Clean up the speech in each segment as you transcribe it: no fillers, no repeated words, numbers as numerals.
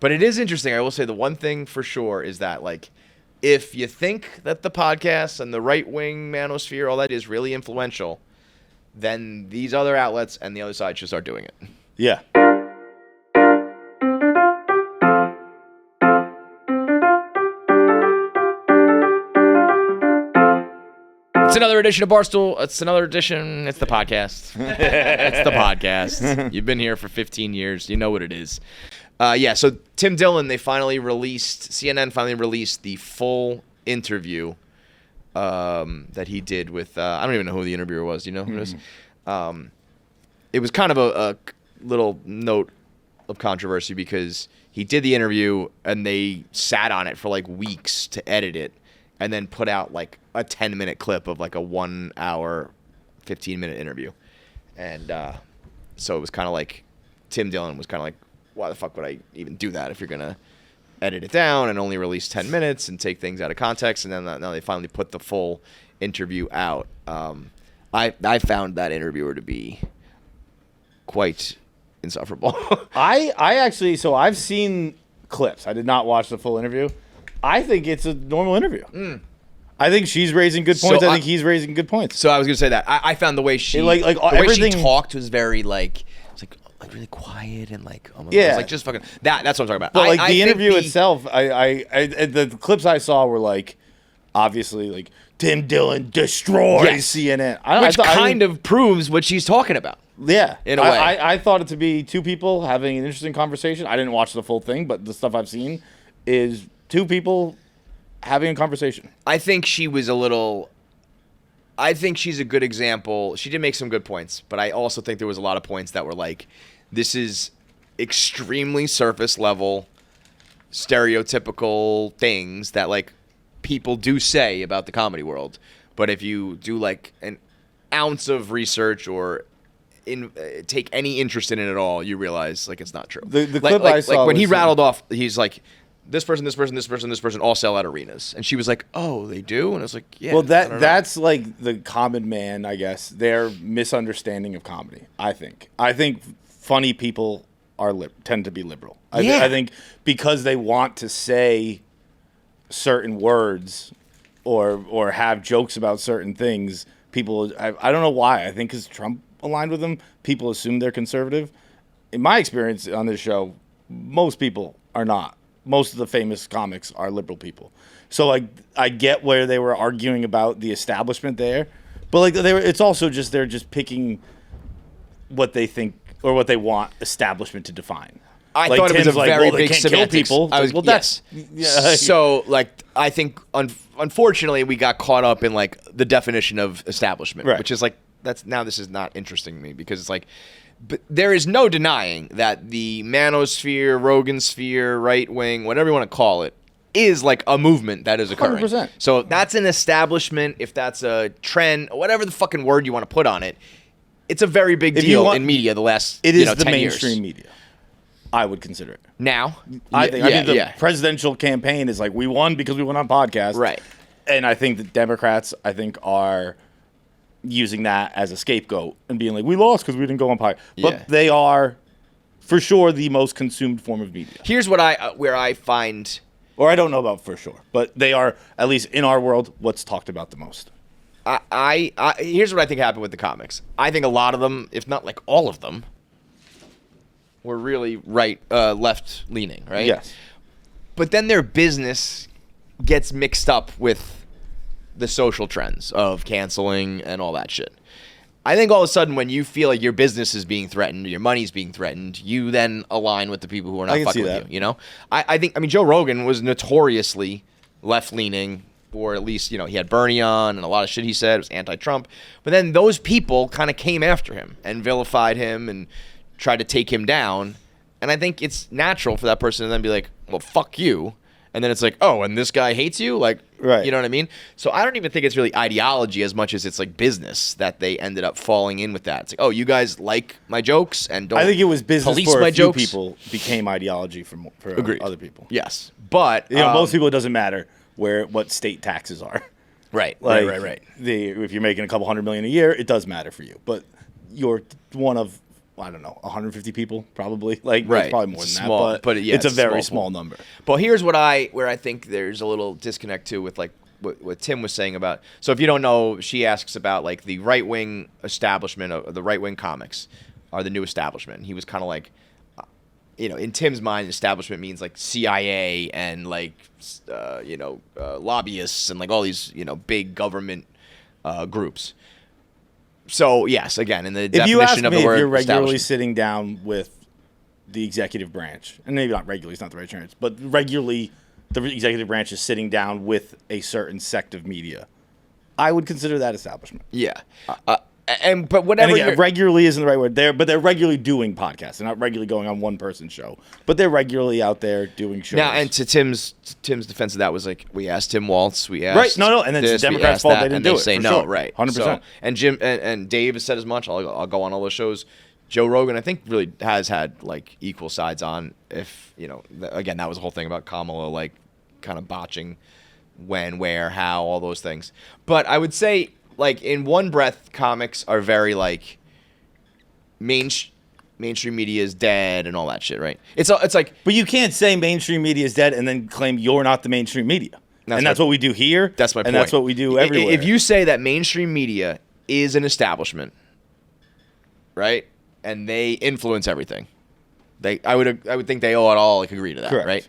But it is interesting. I will say the one thing for sure is that, like, if you think that the podcast and the right-wing manosphere, all that is really influential, then these other outlets and the other side should start doing it. Yeah. It's another edition of Barstool. It's another edition. It's the podcast. It's the podcast. You've been here for 15 years. You know what it is. So Tim Dillon, CNN finally released the full interview that he did with, I don't even know who the interviewer was. Do you know who it is? It was kind of a little note of controversy because he did the interview and they sat on it for like weeks to edit it and then put out like a 10-minute clip of like a 1 hour, 15-minute interview. And so it was kind of like, Tim Dillon was kind of like, why the fuck would I even do that if you're going to edit it down and only release 10 minutes and take things out of context? And then now they finally put the full interview out. I found that interviewer to be quite insufferable. I actually, so I've seen clips. I did not watch the full interview. I think it's a normal interview. I think she's raising good points. I think he's raising good points. So I was going to say that. I found the way she the way she talked was very like, it's like really quiet and like, almost, it was like just fucking, that's what I'm talking about. But like the interview itself, the clips I saw were like, obviously like, Tim Dillon destroys CNN. Which kind of proves what she's talking about. Yeah. In a way. I thought it to be two people having an interesting conversation. I didn't watch the full thing, but the stuff I've seen is two people having a conversation. I think she's a good example. She did make some good points, but I also think there was a lot of points that were like, this is extremely surface level, stereotypical things that like people do say about the comedy world. But if you do like an ounce of research or take any interest in it at all, you realize like it's not true. The clip I saw when he rattled off, he's like, this person, this person, this person, this person all sell out arenas. And she was like, oh, they do? And I was like, yeah. Well, that's like the common man, I guess, their misunderstanding of comedy, I think. I think funny people tend to be liberal. I think because they want to say certain words or have jokes about certain things, people, I don't know why. I think because Trump aligned with them, people assume they're conservative. In my experience on this show, most people are not. Most of the famous comics are liberal people. So like I get where they were arguing about the establishment there, but like it's also just they're just picking what they think or what they want establishment to define. I like, thought it was a very big semantics. People. That's so like I think unfortunately we got caught up in like the definition of establishment, which is like this is not interesting to me because it's like. But there is no denying that the manosphere, Rogan sphere, right wing, whatever you want to call it, is like a movement that is occurring. 100%. So that's an establishment, if that's a trend, whatever the fucking word you want to put on it, it's a very big deal in media the last 10 years. It is the mainstream media. I would consider it. Now? I think the presidential campaign is like, we won because we went on podcast. Right. And I think the Democrats, are using that as a scapegoat and being like, we lost because we didn't go on podcast. But they are, for sure, the most consumed form of media. Here's where I find... Or I don't know about for sure, but they are, at least in our world, what's talked about the most. Here's what I think happened with the comics. I think a lot of them, if not like all of them, were really left-leaning, right? Yes. But then their business gets mixed up with the social trends of canceling and all that shit. I think all of a sudden when you feel like your business is being threatened, or your money's being threatened, you then align with the people who are not fucking with you, you know? I think Joe Rogan was notoriously left-leaning, or at least, he had Bernie on and a lot of shit he said was anti-Trump. But then those people kind of came after him and vilified him and tried to take him down. And I think it's natural for that person to then be like, well, fuck you. And then it's like, oh, and this guy hates you? Like, right. You know what I mean? So I don't even think it's really ideology as much as it's like business that they ended up falling in with that. It's like, oh, you guys like my jokes and don't I think it was business police for my a few jokes. People became ideology for other people. Yes. But most people, it doesn't matter what state taxes are. Right. Like, right. If you're making a couple $100 million a year, it does matter for you. But you're one of I don't know, 150 people probably. Like, Right. it's probably more It's than small, that, but yeah, it's a it's a very small small number. But here's where I think there's a little disconnect too with like what Tim was saying about. So if you don't know, she asks about like the right wing establishment of the right wing comics are the new establishment. And he was kind of like, in Tim's mind, establishment means like CIA and like lobbyists and like all these big government groups. So yes, again, in the definition of the word, if you're regularly establishment. sitting down with the executive branch, and maybe not regularly, it's not the right term, but regularly the executive branch is sitting down with a certain sect of media, I would consider that establishment. Yeah. But whatever. And again, regularly isn't the right word. But they're regularly doing podcasts. They're not regularly going on one person's show, but they're regularly out there doing shows. Now, and to Tim's defense of that was like, we asked Tim Waltz, we asked and then it's the Democrats' fault they didn't do it. And they say for no, sure. right? 100%. So, and Jim and Dave has said as much. I'll go on all those shows. Joe Rogan, I think, really has had like equal sides on. If again, that was the whole thing about Kamala, like kind of botching when, where, how, all those things. But I would say, like, in one breath, comics are very like mainstream media is dead and all that shit, right? It's like, but you can't say mainstream media is dead and then claim you're not the mainstream media. That's what we do here. That's my point. And that's what we do everywhere. If you say that mainstream media is an establishment, right, and they influence everything, I would think they all like agree to that, Correct. right?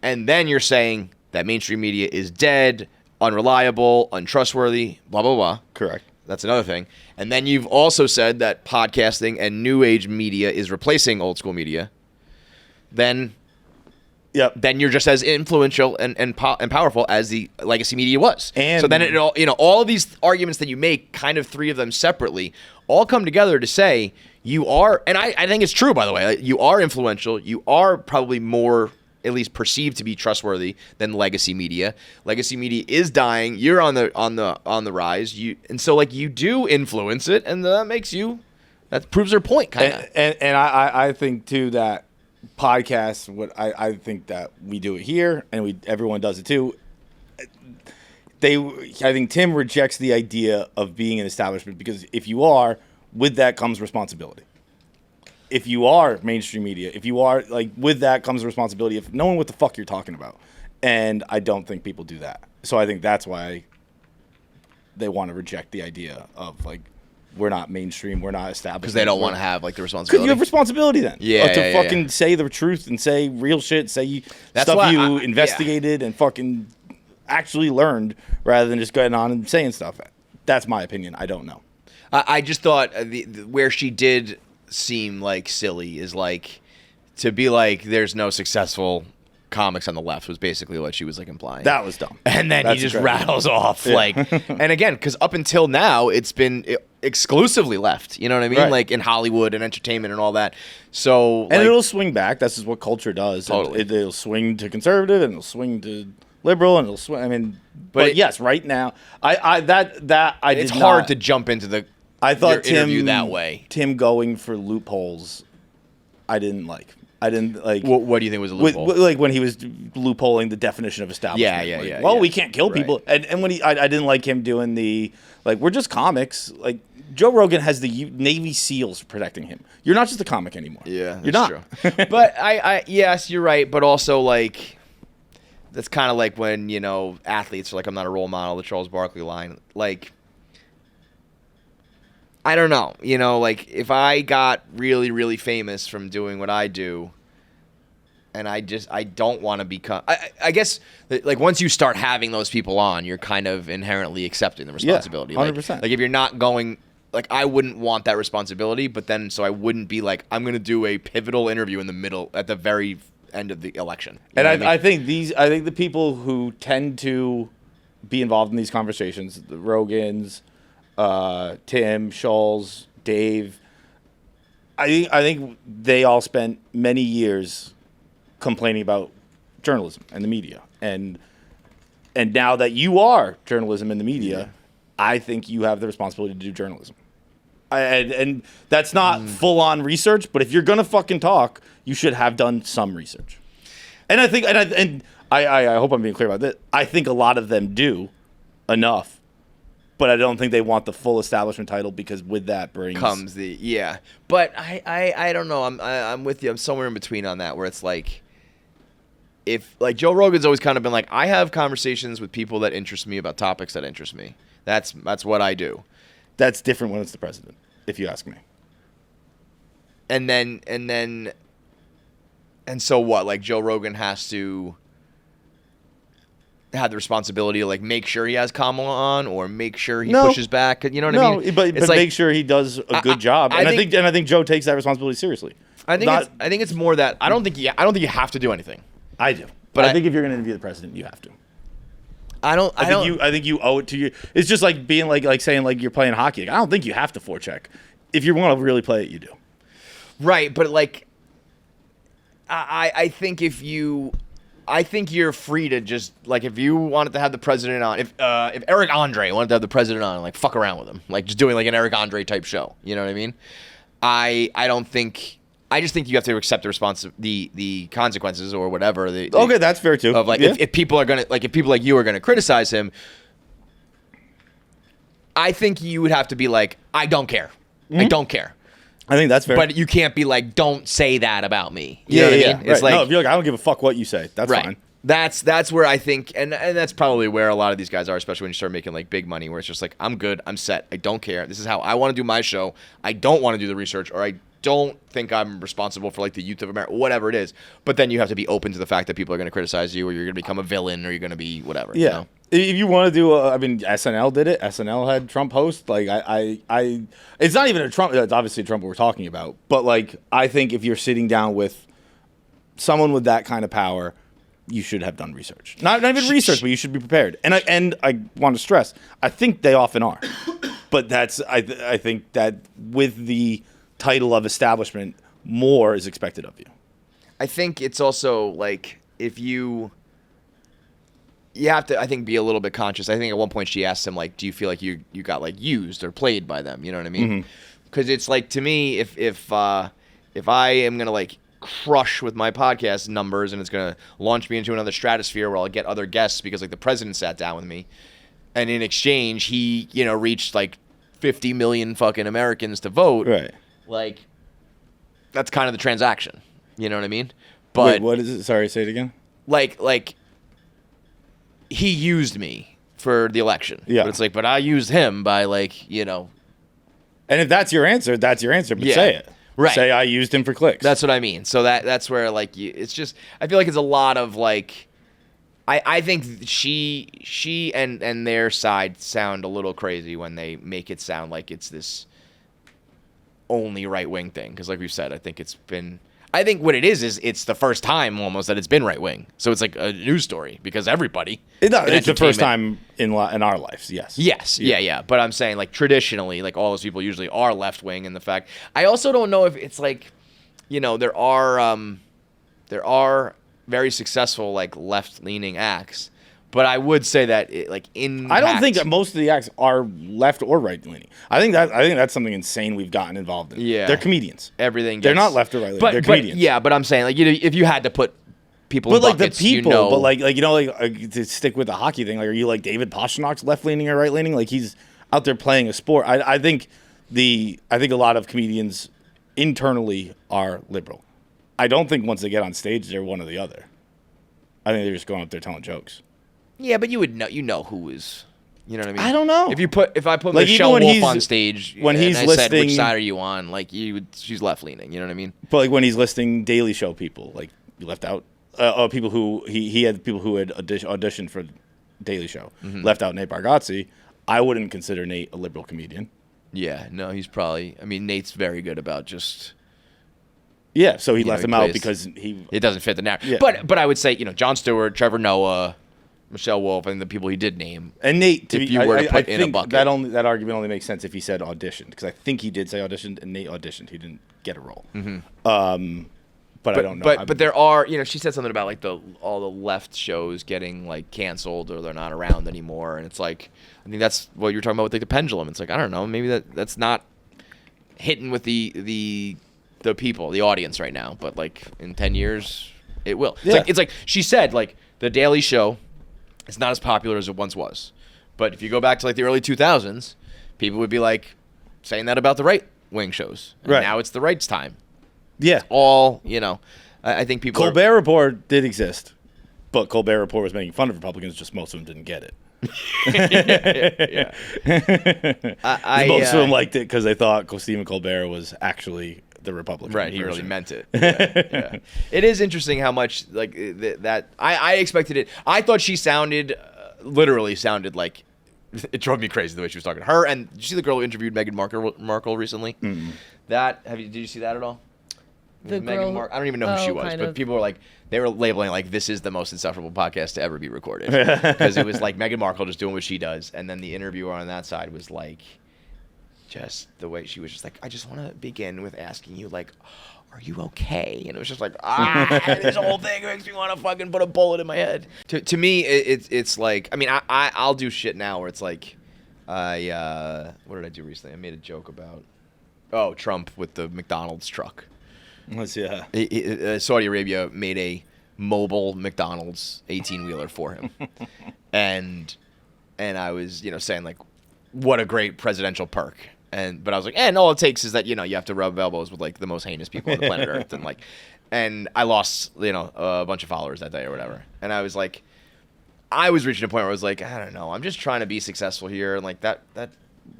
And then you're saying that mainstream media is dead, unreliable, untrustworthy, blah blah blah. Correct. That's another thing. And then you've also said that podcasting and new age media is replacing old school media. Then you're just as influential and powerful as the legacy media was. And so then it all, all of these arguments that you make, kind of three of them separately, all come together to say you are, and I think it's true, by the way, you are influential. You are probably more, at least perceived to be trustworthy than legacy media. Legacy media is dying. You're on the rise. And so like you do influence it, and that proves their point, kind of. And I think too that podcasts, I think that we do it here, and everyone does it too. I think Tim rejects the idea of being an establishment, because if you are, with that comes responsibility. If you are mainstream media, if you are, like, with that comes responsibility of knowing what the fuck you're talking about. And I don't think people do that. So I think that's why they want to reject the idea of, like, we're not mainstream, we're not established. Because they don't want to have, like, the responsibility. Because you have responsibility then. Yeah. To fucking say the truth and say real shit, say stuff you investigated and fucking actually learned, rather than just going on and saying stuff. That's my opinion. I don't know. I just thought where she did seem like silly is like to be like there's no successful comics on the left was basically what she was like implying. That was dumb. And then he just rattles off like, and again, because up until now it's been exclusively left. You know what I mean? Right. Like in Hollywood and entertainment and all that. So and it'll swing back. That's just what culture does. Totally. It'll swing to conservative and it'll swing to liberal and it'll swing. I mean, but yes, right now it's hard to jump into the. I thought interview that way. Tim going for loopholes, I didn't like. What do you think was a loophole? Like when he was loopholing the definition of establishment. Yeah. Well, we can't kill people, and when I didn't like him doing the like we're just comics. Like Joe Rogan has the Navy SEALs protecting him. You're not just a comic anymore. Yeah, you're not. True. But yes, you're right. But also like that's kind of like when athletes are like, I'm not a role model. The Charles Barkley line, like. I don't know, like if I got really, really famous from doing what I do, and I don't want to become, I guess, like once you start having those people on, you're kind of inherently accepting the responsibility. 100%. Like if you're not going, like I wouldn't want that responsibility, but then so I wouldn't be like, I'm going to do a pivotal interview in the middle, at the very end of the election. And I think the people who tend to be involved in these conversations, the Rogans, Tim, Scholes, Dave, I think they all spent many years complaining about journalism and the media. And now that you are journalism and the media, I think you have the responsibility to do journalism. And that's not full-on research, but if you're going to fucking talk, you should have done some research. And I think, I hope I'm being clear about this, I think a lot of them do enough but I don't think they want the full establishment title because with that comes the But I don't know. I'm with you. I'm somewhere in between on that, where it's like, if like Joe Rogan's always kind of been like, I have conversations with people that interest me about topics that interest me. That's what I do. That's different when it's the president, if you ask me. And so what? Like Joe Rogan has to have the responsibility to like make sure he has Kamala on or make sure he pushes back. You know what I mean? But like, make sure he does a good job. I think Joe takes that responsibility seriously. I think it's more that I don't think you have to do anything. I do, but I think if you're going to interview the president, you have to. I think you owe it to you. It's just like being like saying like you're playing hockey. Like, I don't think you have to forecheck. If you want to really play it, you do. Right, but like, I think you're free to just like if you wanted to have the president on, if Eric Andre wanted to have the president on, like fuck around with him, like just doing like an Eric Andre type show. You know what I mean? I just think you have to accept the consequences or whatever. Okay, that's fair too. Of like if people are gonna if people like you are gonna criticize him, I think you would have to be like, I don't care. Mm-hmm. I don't care. I think that's fair. But you can't be like, don't say that about me. You know what I mean? Right. It's like, no, if you're like, I don't give a fuck what you say. That's fine. That's where I think, and that's probably where a lot of these guys are, especially when you start making like big money, where it's just like, I'm good, I'm set, I don't care. This is how I want to do my show. I don't want to do the research, or I don't think I'm responsible for like the youth of America, whatever it is. But then you have to be open to the fact that people are going to criticize you, or you're going to become a villain, or you're going to be whatever. Yeah. You know? If you want to do, SNL did it. SNL had Trump host. Like it's not even a Trump. It's obviously Trump we're talking about. But like, I think if you're sitting down with someone with that kind of power, you should have done research. Not even research, but you should be prepared. And I want to stress, I think they often are. But I think that with the title of establishment, more is expected of you. I think it's also like if you have to, I think, be a little bit conscious. I think at one point she asked him, like, do you feel like you got, like, used or played by them? You know what I mean? Because it's like, to me, if I am going to, like, crush with my podcast numbers and it's going to launch me into another stratosphere where I'll get other guests because, like, the president sat down with me, and in exchange, he, reached, like, 50 million fucking Americans to vote. Right. Like, that's kind of the transaction. You know what I mean? But wait, what is it? Sorry, say it again. Like, he used me for the election. Yeah. But it's like, but I used him by like, And if that's your answer, that's your answer. But say it. Right. Say I used him for clicks. That's what I mean. So that's where like it's just, I feel like it's a lot of like, I think she and their side sound a little crazy when they make it sound like it's this only right wing thing. Because like we've said, I think what it is it's the first time almost that it's been right wing. So it's like a news story because everybody. It's the first time in our lives. Yes. Yes. Yeah. But I'm saying like traditionally, like all those people usually are left wing. And the fact I also don't know if it's like, there are very successful like left leaning acts. But I would say that I don't think that most of the acts are left or right leaning. I think that's something insane we've gotten involved in. Yeah, they're comedians. They're not left or right leaning. They're comedians. But I'm saying like if you had to put people in buckets, the people, but to stick with the hockey thing, like are you like David Pastrnak's left leaning or right leaning? Like he's out there playing a sport. I think a lot of comedians internally are liberal. I don't think once they get on stage they're one or the other. I think they're just going up there telling jokes. Yeah, but you would know who is. You know what I mean? I don't know. If I put like Michelle Wolf on stage when he's listing, said which side are you on, like she's left leaning. You know what I mean? But like when he's listing Daily Show people, like you left out people who he had people who had auditioned for Daily Show, left out Nate Bargatze. I wouldn't consider Nate a liberal comedian. Yeah, no, he's probably. I mean, Nate's very good about just. Yeah, so he left him out because it doesn't fit the narrative. Yeah. But I would say Jon Stewart, Trevor Noah, Michelle Wolf, and the people he did name. And Nate, if you were to put in a bucket, that argument only makes sense if he said auditioned, because I think he did say auditioned, and Nate auditioned. He didn't get a role. But I don't know. But there are, she said something about like all the left shows getting like canceled or they're not around anymore, and it's like I think that's what you're talking about with like the pendulum. It's like I don't know, maybe that's not hitting with the people, the audience right now, but like in 10 years it will. It's like she said, like the Daily Show is not as popular as it once was, But if you go back to like the early 2000s, people would be like saying that about the right-wing shows. And now it's the right's time. Yeah. It's all, I think people Colbert Report did exist, but Colbert Report was making fun of Republicans, just most of them didn't get it. Most of them liked it because they thought Stephen Colbert was actually the Republican. Right, he version. really meant it. Yeah. It is interesting how much like that. I expected it. I thought she literally sounded like. It drove me crazy the way she was talking. Her and did you see the girl who interviewed Meghan Markle recently? Mm-hmm. Did you see that at all? The girl, I don't even know who she was, but people were like, they were labeling like this is the most insufferable podcast to ever be recorded because it was like Meghan Markle just doing what she does, and then the interviewer on that side was like, just the way she was just like, I just want to begin with asking you like, are you okay? And it was just like, this whole thing makes me want to fucking put a bullet in my head. To me, it's like, I mean, I'll do shit now where it's like, what did I do recently? I made a joke about, Trump with the McDonald's truck. Saudi Arabia made a mobile McDonald's 18-wheeler for him. and I was, saying like, what a great presidential perk. But I was like, and all it takes is that, you have to rub elbows with like the most heinous people on the planet Earth. And I lost, a bunch of followers that day or whatever. And I was like, I was reaching a point where I was like, I don't know, I'm just trying to be successful here. And like that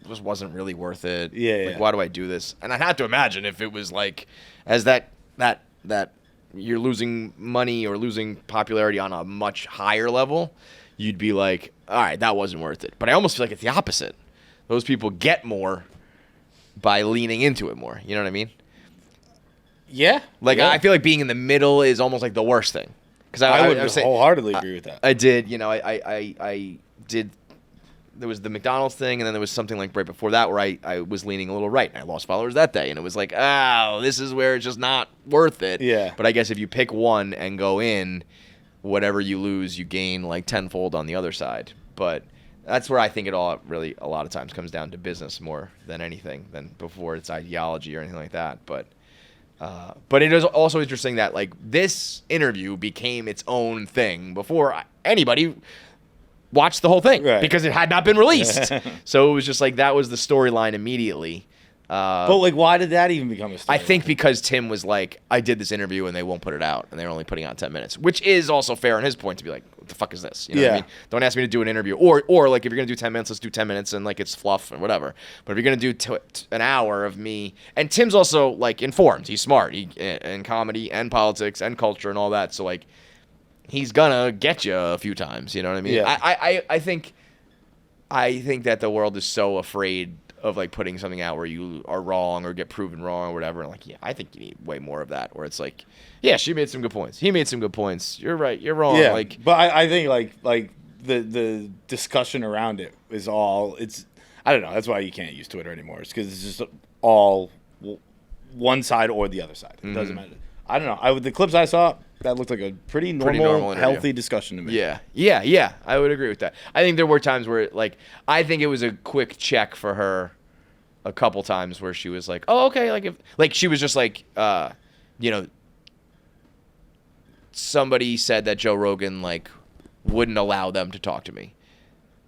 just wasn't really worth it. Like, why do I do this? And I had to imagine if it was like, as that you're losing money or losing popularity on a much higher level, you'd be like, all right, that wasn't worth it. But I almost feel like it's the opposite. Those people get more by leaning into it more. You know what I mean? Yeah. Like, I feel like being in the middle is almost like the worst thing. Because I would wholeheartedly agree with that. I did. I did. There was the McDonald's thing, and then there was something like right before that where I was leaning a little right, and I lost followers that day. And it was like, this is where it's just not worth it. Yeah. But I guess if you pick one and go in, whatever you lose, you gain like tenfold on the other side. But that's where I think it all really a lot of times comes down to business more than anything than before it's ideology or anything like that. But it is also interesting that like this interview became its own thing before anybody watched the whole thing because it had not been released. So it was just like that was the storyline immediately. But like, why did that even become a storyline? I think because Tim was like, I did this interview and they won't put it out, and they're only putting out 10 minutes, which is also fair on his point to be like, what the fuck is this? You know what I mean? Don't ask me to do an interview, or like if you're gonna do 10 minutes, let's do 10 minutes and like it's fluff or whatever. But if you're gonna do an hour of me, and Tim's also like informed, he's smart, in comedy and politics and culture and all that, so like he's gonna get you a few times. You know what I mean? Yeah. I think that the world is so afraid of like putting something out where you are wrong or get proven wrong or whatever. And like, I think you need way more of that where it's like, she made some good points. He made some good points. You're right. You're wrong. Yeah. Like, but I think like the discussion around it is all I don't know. That's why you can't use Twitter anymore. It's because it's just all one side or the other side. It doesn't matter. I don't know. The clips I saw, that looked like a pretty normal healthy discussion to me. Yeah. I would agree with that. I think there were times where, like, I think it was a quick check for her a couple times where she was like, oh, okay. Like, she was just like, somebody said that Joe Rogan, like, wouldn't allow them to talk to me.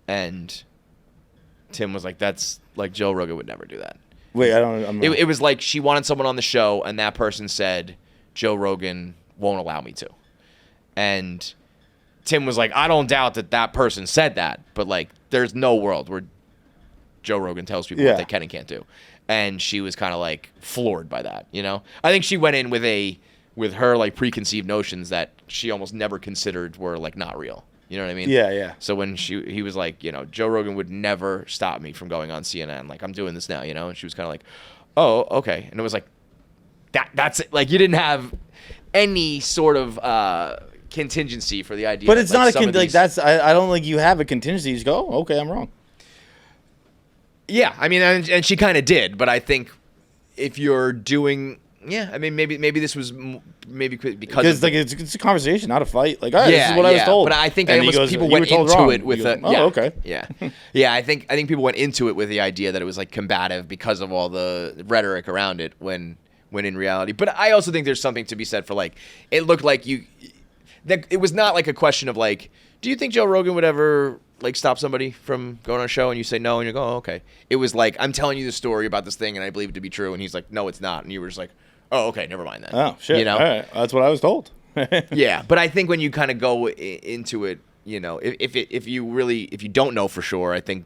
And Tim was like, that's, like, Joe Rogan would never do that. Wait, I'm not. It was like she wanted someone on the show, and that person said, Joe Rogan won't allow me to. And Tim was like, I don't doubt that person said that, but like there's no world where Joe Rogan tells people what they can and can't do. And she was kind of like floored by that, I think she went in with her like preconceived notions that she almost never considered were like not real. You know what I mean? Yeah. So when he was like, Joe Rogan would never stop me from going on CNN. Like, I'm doing this now, And she was kind of like, oh, okay. And it was like, that's it. Like, you didn't have any sort of contingency for the idea. But it's not I don't think you have a contingency. You just go, oh, okay, I'm wrong. Yeah, I mean, and she kind of did. But I think if you're doing... Yeah, I mean, maybe this was because like it's a conversation, not a fight. Like, all right, this is what I was told. But I think people went into it with okay. Yeah. I think people went into it with the idea that it was like combative because of all the rhetoric around it when in reality. But I also think there's something to be said for like it looked like it was not like a question of like, do you think Joe Rogan would ever like stop somebody from going on a show and you say no and you go, oh, okay. It was like, I'm telling you the story about this thing and I believe it to be true. And he's like, no, it's not. And you were just like, oh, okay, never mind that. Oh, shit. You know? All right. That's what I was told. Yeah. But I think when you kind of go into it, you know, if you don't know for sure, I think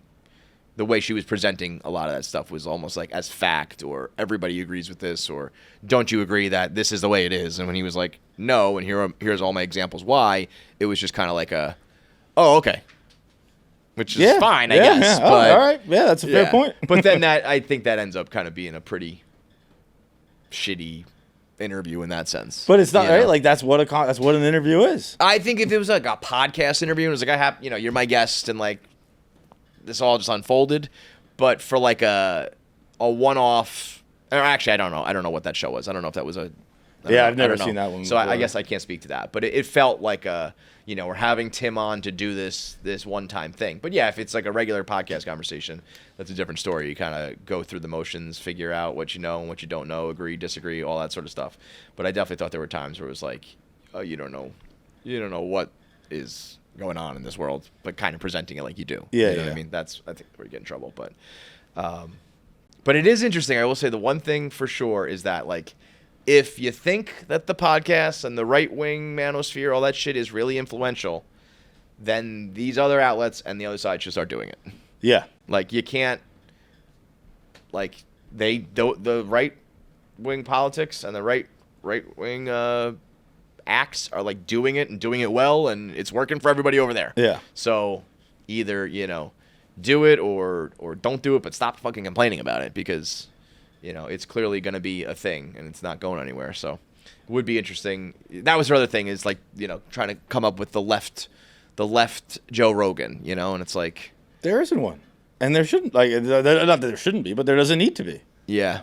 the way she was presenting a lot of that stuff was almost like as fact, or everybody agrees with this, or don't you agree that this is the way it is? And when he was like, no, and here's all my examples why, it was just kind of like a, oh, okay. Which is fine, I guess. Yeah. But, all right. Yeah, that's a fair point. But then I think that ends up kind of being a pretty shitty interview in that sense. But it's not right. Like that's what an interview is. I think if it was like a podcast interview, and it was like you're my guest, and like this all just unfolded. But for like a one-off, or actually, I don't know what that show was. I don't know if that was I've never seen that one. So I guess I can't speak to that. But it felt like we're having Tim on to do this one-time thing. But yeah, if it's like a regular podcast conversation, that's a different story. You kind of go through the motions, figure out what you know and what you don't know, agree, disagree, all that sort of stuff. But I definitely thought there were times where it was like, oh, you don't know what is going on in this world, but kind of presenting it like you do. Yeah, you know what I mean? I think where you get in trouble. But it is interesting. I will say the one thing for sure is that like, if you think that the podcast and the right-wing manosphere, all that shit is really influential, then these other outlets and the other side should start doing it. Yeah. Like, you can't, like, the right-wing politics and the right-wing acts are, like, doing it and doing it well, and it's working for everybody over there. Yeah. So, either, do it or don't do it, but stop fucking complaining about it, because it's clearly going to be a thing, and it's not going anywhere. So it would be interesting. That was the other thing, is like, trying to come up with the left Joe Rogan, and it's like, there isn't one, and there shouldn't. Like, not that there shouldn't be, but there doesn't need to be. Yeah,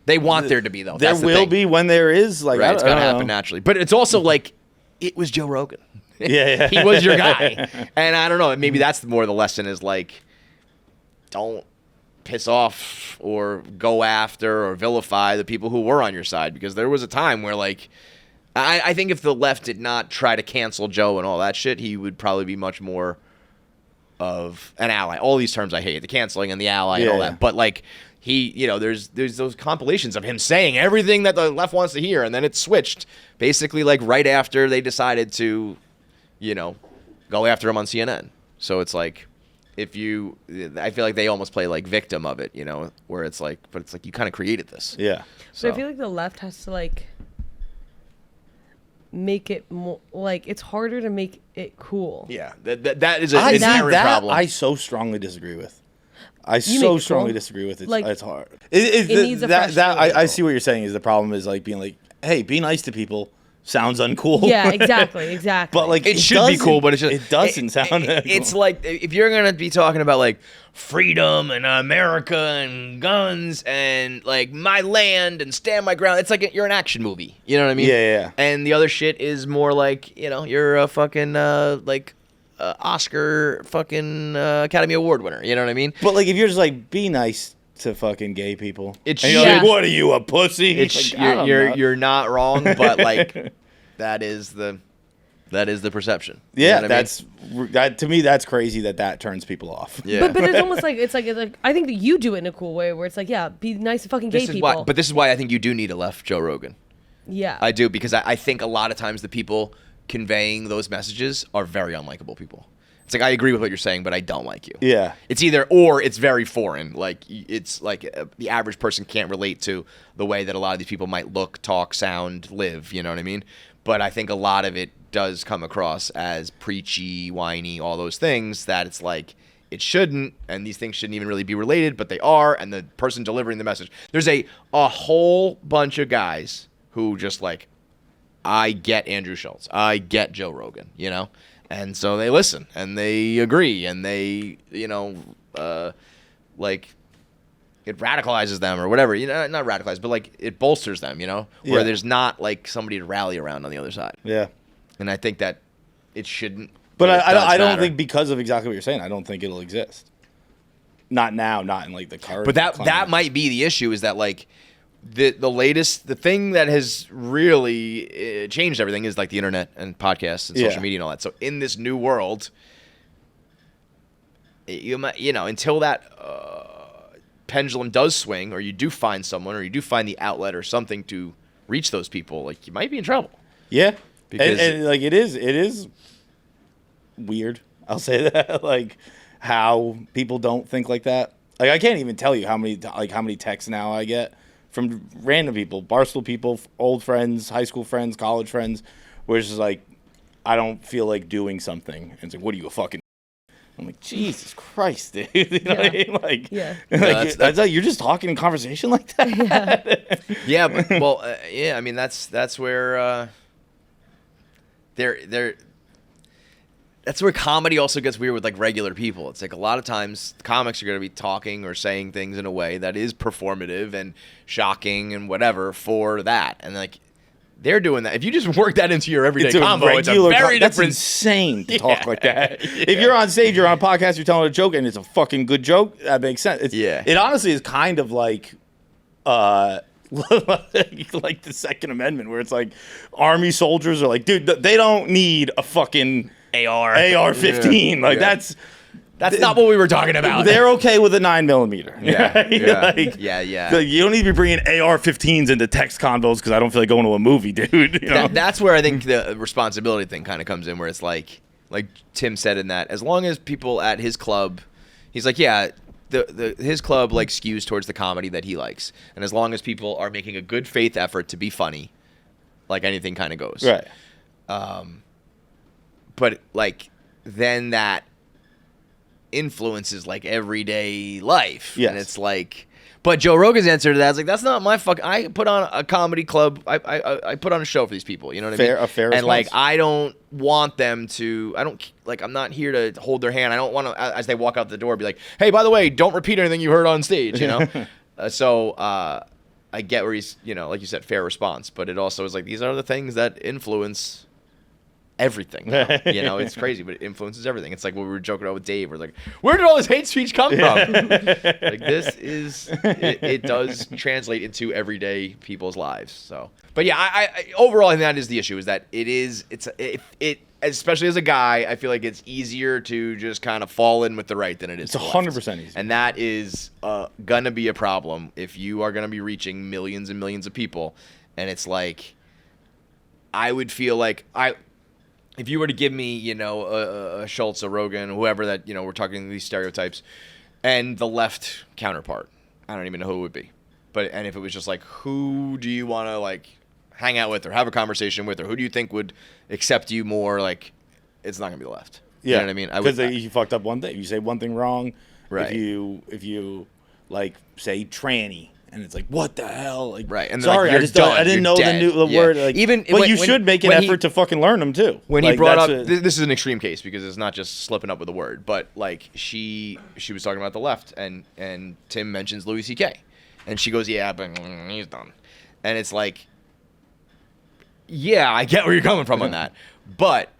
they want there to be, though. There will be when there is. Like, right, it's going to happen naturally. But it's also like, it was Joe Rogan. Yeah. He was your guy, and I don't know. Maybe that's more the lesson, is like, don't piss off or go after or vilify the people who were on your side, because there was a time where, like, I think if the left did not try to cancel Joe and all that shit, he would probably be much more of an ally. All these terms I hate, the canceling and the ally and all that. But like, he, there's those compilations of him saying everything that the left wants to hear, and then it switched basically like right after they decided to, go after him on CNN. So it's like, I feel like they almost play like victim of it, where it's like, but it's like, you kind of created this. Yeah. So I feel like the left has to like make it more, like, it's harder to make it cool. Yeah. That is an inherent problem. I so strongly disagree with. Disagree with it. Like, it's hard. It needs a fresh I see what you're saying. Is the problem is like being like, hey, be nice to people. Sounds uncool. Yeah, exactly. But like, it should be cool, but it doesn't sound. Cool. It's like, if you're gonna be talking about like freedom and America and guns and like my land and stand my ground, it's like you're an action movie. You know what I mean? Yeah. And the other shit is more like, you're a fucking Oscar fucking Academy Award winner. You know what I mean? But like, if you're just like, be nice to fucking gay people. You're like, what are you, a pussy? You're not wrong, but like, that is the perception. Yeah, you know that to me, that's crazy that turns people off. Yeah. But it's almost like, it's like I think that you do it in a cool way, where it's like, yeah, be nice to fucking gay people. But this is why I think you do need a left Joe Rogan. Yeah. I do, because I think a lot of times the people conveying those messages are very unlikable people. It's like, I agree with what you're saying, but I don't like you. Yeah. It's either, or it's very foreign. Like, it's like the average person can't relate to the way that a lot of these people might look, talk, sound, live. You know what I mean? But I think a lot of it does come across as preachy, whiny, all those things, that it's like, it shouldn't, and these things shouldn't even really be related, but they are, and the person delivering the message. There's a whole bunch of guys who just like, I get Andrew Schultz, I get Joe Rogan, And so they listen, and they agree, and they, like, it radicalizes them or whatever. Not radicalizes, but like, it bolsters them, where there's not like somebody to rally around on the other side. Yeah. And I think that it shouldn't. But I don't think, because of exactly what you're saying, I don't think it'll exist. Not now, not in like the current. But that might be the issue, is that like, the thing that has really changed everything is like the internet and podcasts and social media and all that. So in this new world, until that pendulum does swing, or you do find someone, or you do find the outlet or something to reach those people, like, you might be in trouble. Yeah, because and like it is weird. I'll say that, like, how people don't think like that. Like, I can't even tell you how many texts now I get from random people, Barstool people, old friends, high school friends, college friends, where it's just like, I don't feel like doing something. And it's like, what are you, a fucking... I'm like, Jesus Christ, dude. You know what I mean? Like, that's like, you're just talking in conversation like that? Yeah, but, well, I mean, that's where that's where comedy also gets weird with, like, regular people. It's like a lot of times comics are going to be talking or saying things in a way that is performative and shocking and whatever for that. And, like, they're doing that. If you just work that into your everyday combo, it's a very different... That's insane to talk like that. Yeah. If you're on stage, you're on a podcast, you're telling a joke, and it's a fucking good joke, that makes sense. It honestly is kind of like... like the Second Amendment, where it's like army soldiers are like, dude, they don't need a fucking... AR-15. Like, that's not what we were talking about. They're okay with a 9mm. Yeah. Like, you don't need to be bringing AR-15s into text convos because I don't feel like going to a movie, dude. You know? That's where I think the responsibility thing kind of comes in, where it's like Tim said in that, as long as people at his club, he's like, yeah, his club, like, skews towards the comedy that he likes, and as long as people are making a good faith effort to be funny, like, anything kind of goes. Right. But, like, then that influences, like, everyday life. Yes. And it's like, but Joe Rogan's answer to that is like, that's not my I put on a comedy club. I put on a show for these people. You know what I mean? A fair and, response. like, I don't want them to, I'm not here to hold their hand. I don't want to, as they walk out the door, be like, hey, by the way, don't repeat anything you heard on stage, you know? I get where he's, like you said, fair response. But it also is like, these are the things that influence everything. It's crazy, but it influences everything. It's like what we were joking about with Dave. We're like, where did all this hate speech come from? Like, this is, it does translate into everyday people's lives. So, but yeah, I overall, I think that is the issue, is that it especially as a guy, I feel like it's easier to just kind of fall in with the right than it is. It's 100% easier. And that is gonna be a problem if you are gonna be reaching millions and millions of people. And it's like, I would feel like if you were to give me, a Schultz, a Rogan, whoever that, we're talking these stereotypes, and the left counterpart, I don't even know who it would be. And if it was just like, who do you want to, like, hang out with or have a conversation with, or who do you think would accept you more, like, it's not going to be the left. Yeah. You know what I mean? Because you fucked up one thing. You say one thing wrong. Right. If you like, say tranny. And it's like, what the hell? Like, right. And sorry, like, I didn't know the word. Like, but you should make an effort to fucking learn them too. When he brought up, this is an extreme case because it's not just slipping up with a word, but, like, she was talking about the left, and Tim mentions Louis C.K. and she goes, yeah, but he's done. And it's like, yeah, I get where you're coming from on that, but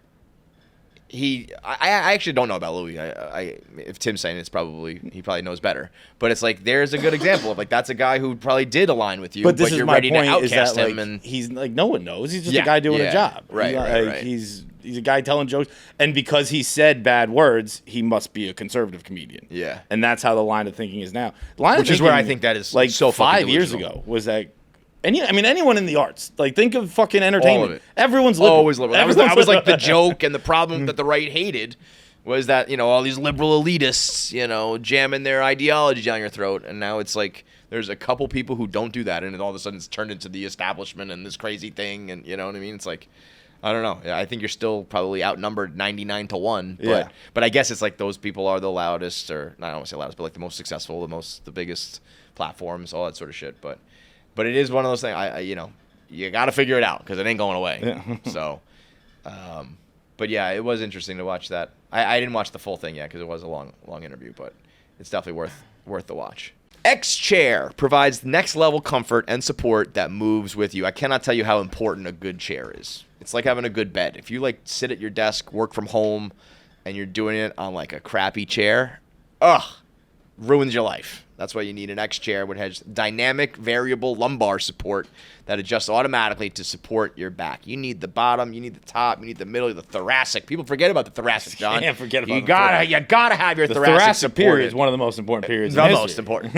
I actually don't know about Louis. If Tim's saying it's he probably knows better. But it's like, there's a good example of, like, that's a guy who probably did align with you, but you're ready to outcast him. And he's like, no one knows. He's just a guy doing a job. Right. He's a guy telling jokes, and because he said bad words, he must be a conservative comedian. Yeah, and that's how the line of thinking is now. Which is where I think that is, like, so 5 years ago was that. And I mean, anyone in the arts, like, think of fucking entertainment. All of it. Everyone's liberal. Always liberal. That was like the joke, and the problem that the right hated was that, all these liberal elitists, jamming their ideology down your throat. And now it's like there's a couple people who don't do that, and all of a sudden it's turned into the establishment and this crazy thing. And you know what I mean? It's like, I don't know. I think you're still probably outnumbered 99-1. But I guess it's like those people are the loudest, or I don't want to say loudest, but like the most successful, the biggest platforms, all that sort of shit. But it is one of those things, you got to figure it out because it ain't going away. Yeah. So, but yeah, it was interesting to watch that. I didn't watch the full thing yet because it was a long interview, but it's definitely worth the watch. X Chair provides next level comfort and support that moves with you. I cannot tell you how important a good chair is. It's like having a good bed. If you, like, sit at your desk, work from home, and you're doing it on, like, a crappy chair, ruins your life. That's why you need an X chair, which has dynamic variable lumbar support that adjusts automatically to support your back. You need the bottom, you need the top, you need the middle, the thoracic. People forget about the thoracic, John. Can't forget about you gotta have your thoracic period is one of the most important periods. The most important.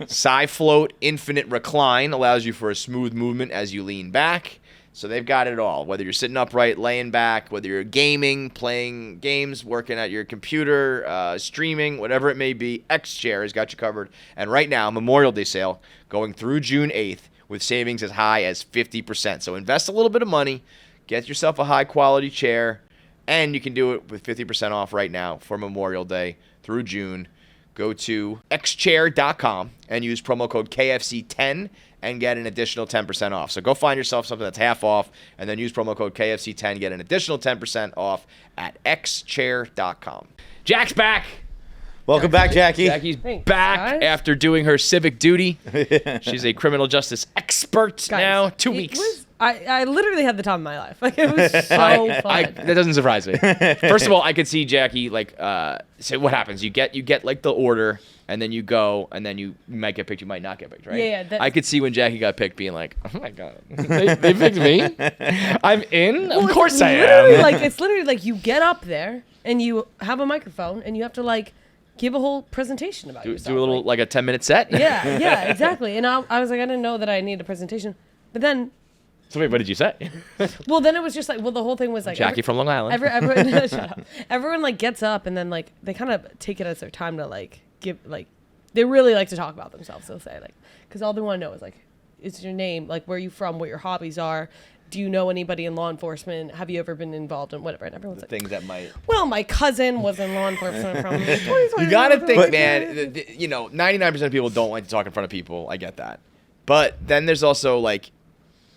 Sci-Float Infinite Recline allows you for a smooth movement as you lean back. So they've got it all. Whether you're sitting upright, laying back, whether you're gaming, playing games, working at your computer, streaming, whatever it may be, X-Chair has got you covered. And right now, Memorial Day sale going through June 8th with savings as high as 50%. So invest a little bit of money, get yourself a high-quality chair, and you can do it with 50% off right now for Memorial Day through June. Go to xchair.com and use promo code KFC10 and get an additional 10% off. So go find yourself something that's half off and then use promo code KFC10, get an additional 10% off at xchair.com. Jack's back. Welcome back, Jackie. Jackie's Thanks, back guys. after doing her civic duty. She's a criminal justice expert Guys, now. 2 it weeks. was- I literally had the time of my life. Like, it was so fun. That doesn't surprise me. First of all, I could see Jackie say what happens. You get like the order, and then you go, and then you might get picked. You might not get picked, right? Yeah. I could see when Jackie got picked, being like, "Oh my god, they picked me. I'm in. Well, of course I literally, am." It's literally like you get up there and you have a microphone and you have to like give a whole presentation about yourself. Do a little like a 10-minute set. Yeah, exactly. And I was like, I didn't know that I needed a presentation, but then. So wait, what did you say? Well, then it was just like, the whole thing was like Jackie from Long Island. everyone, shut up. Everyone like gets up and then like they kind of take it as their time to like give like they really like to talk about themselves. They'll say like because all they want to know is like, is your name, like where are you from, what your hobbies are, do you know anybody in law enforcement, have you ever been involved in whatever, and everyone's like things that might. well, my cousin was in law enforcement from. You gotta think, man. 99% of people don't like to talk in front of people. I get that, but then there's also like.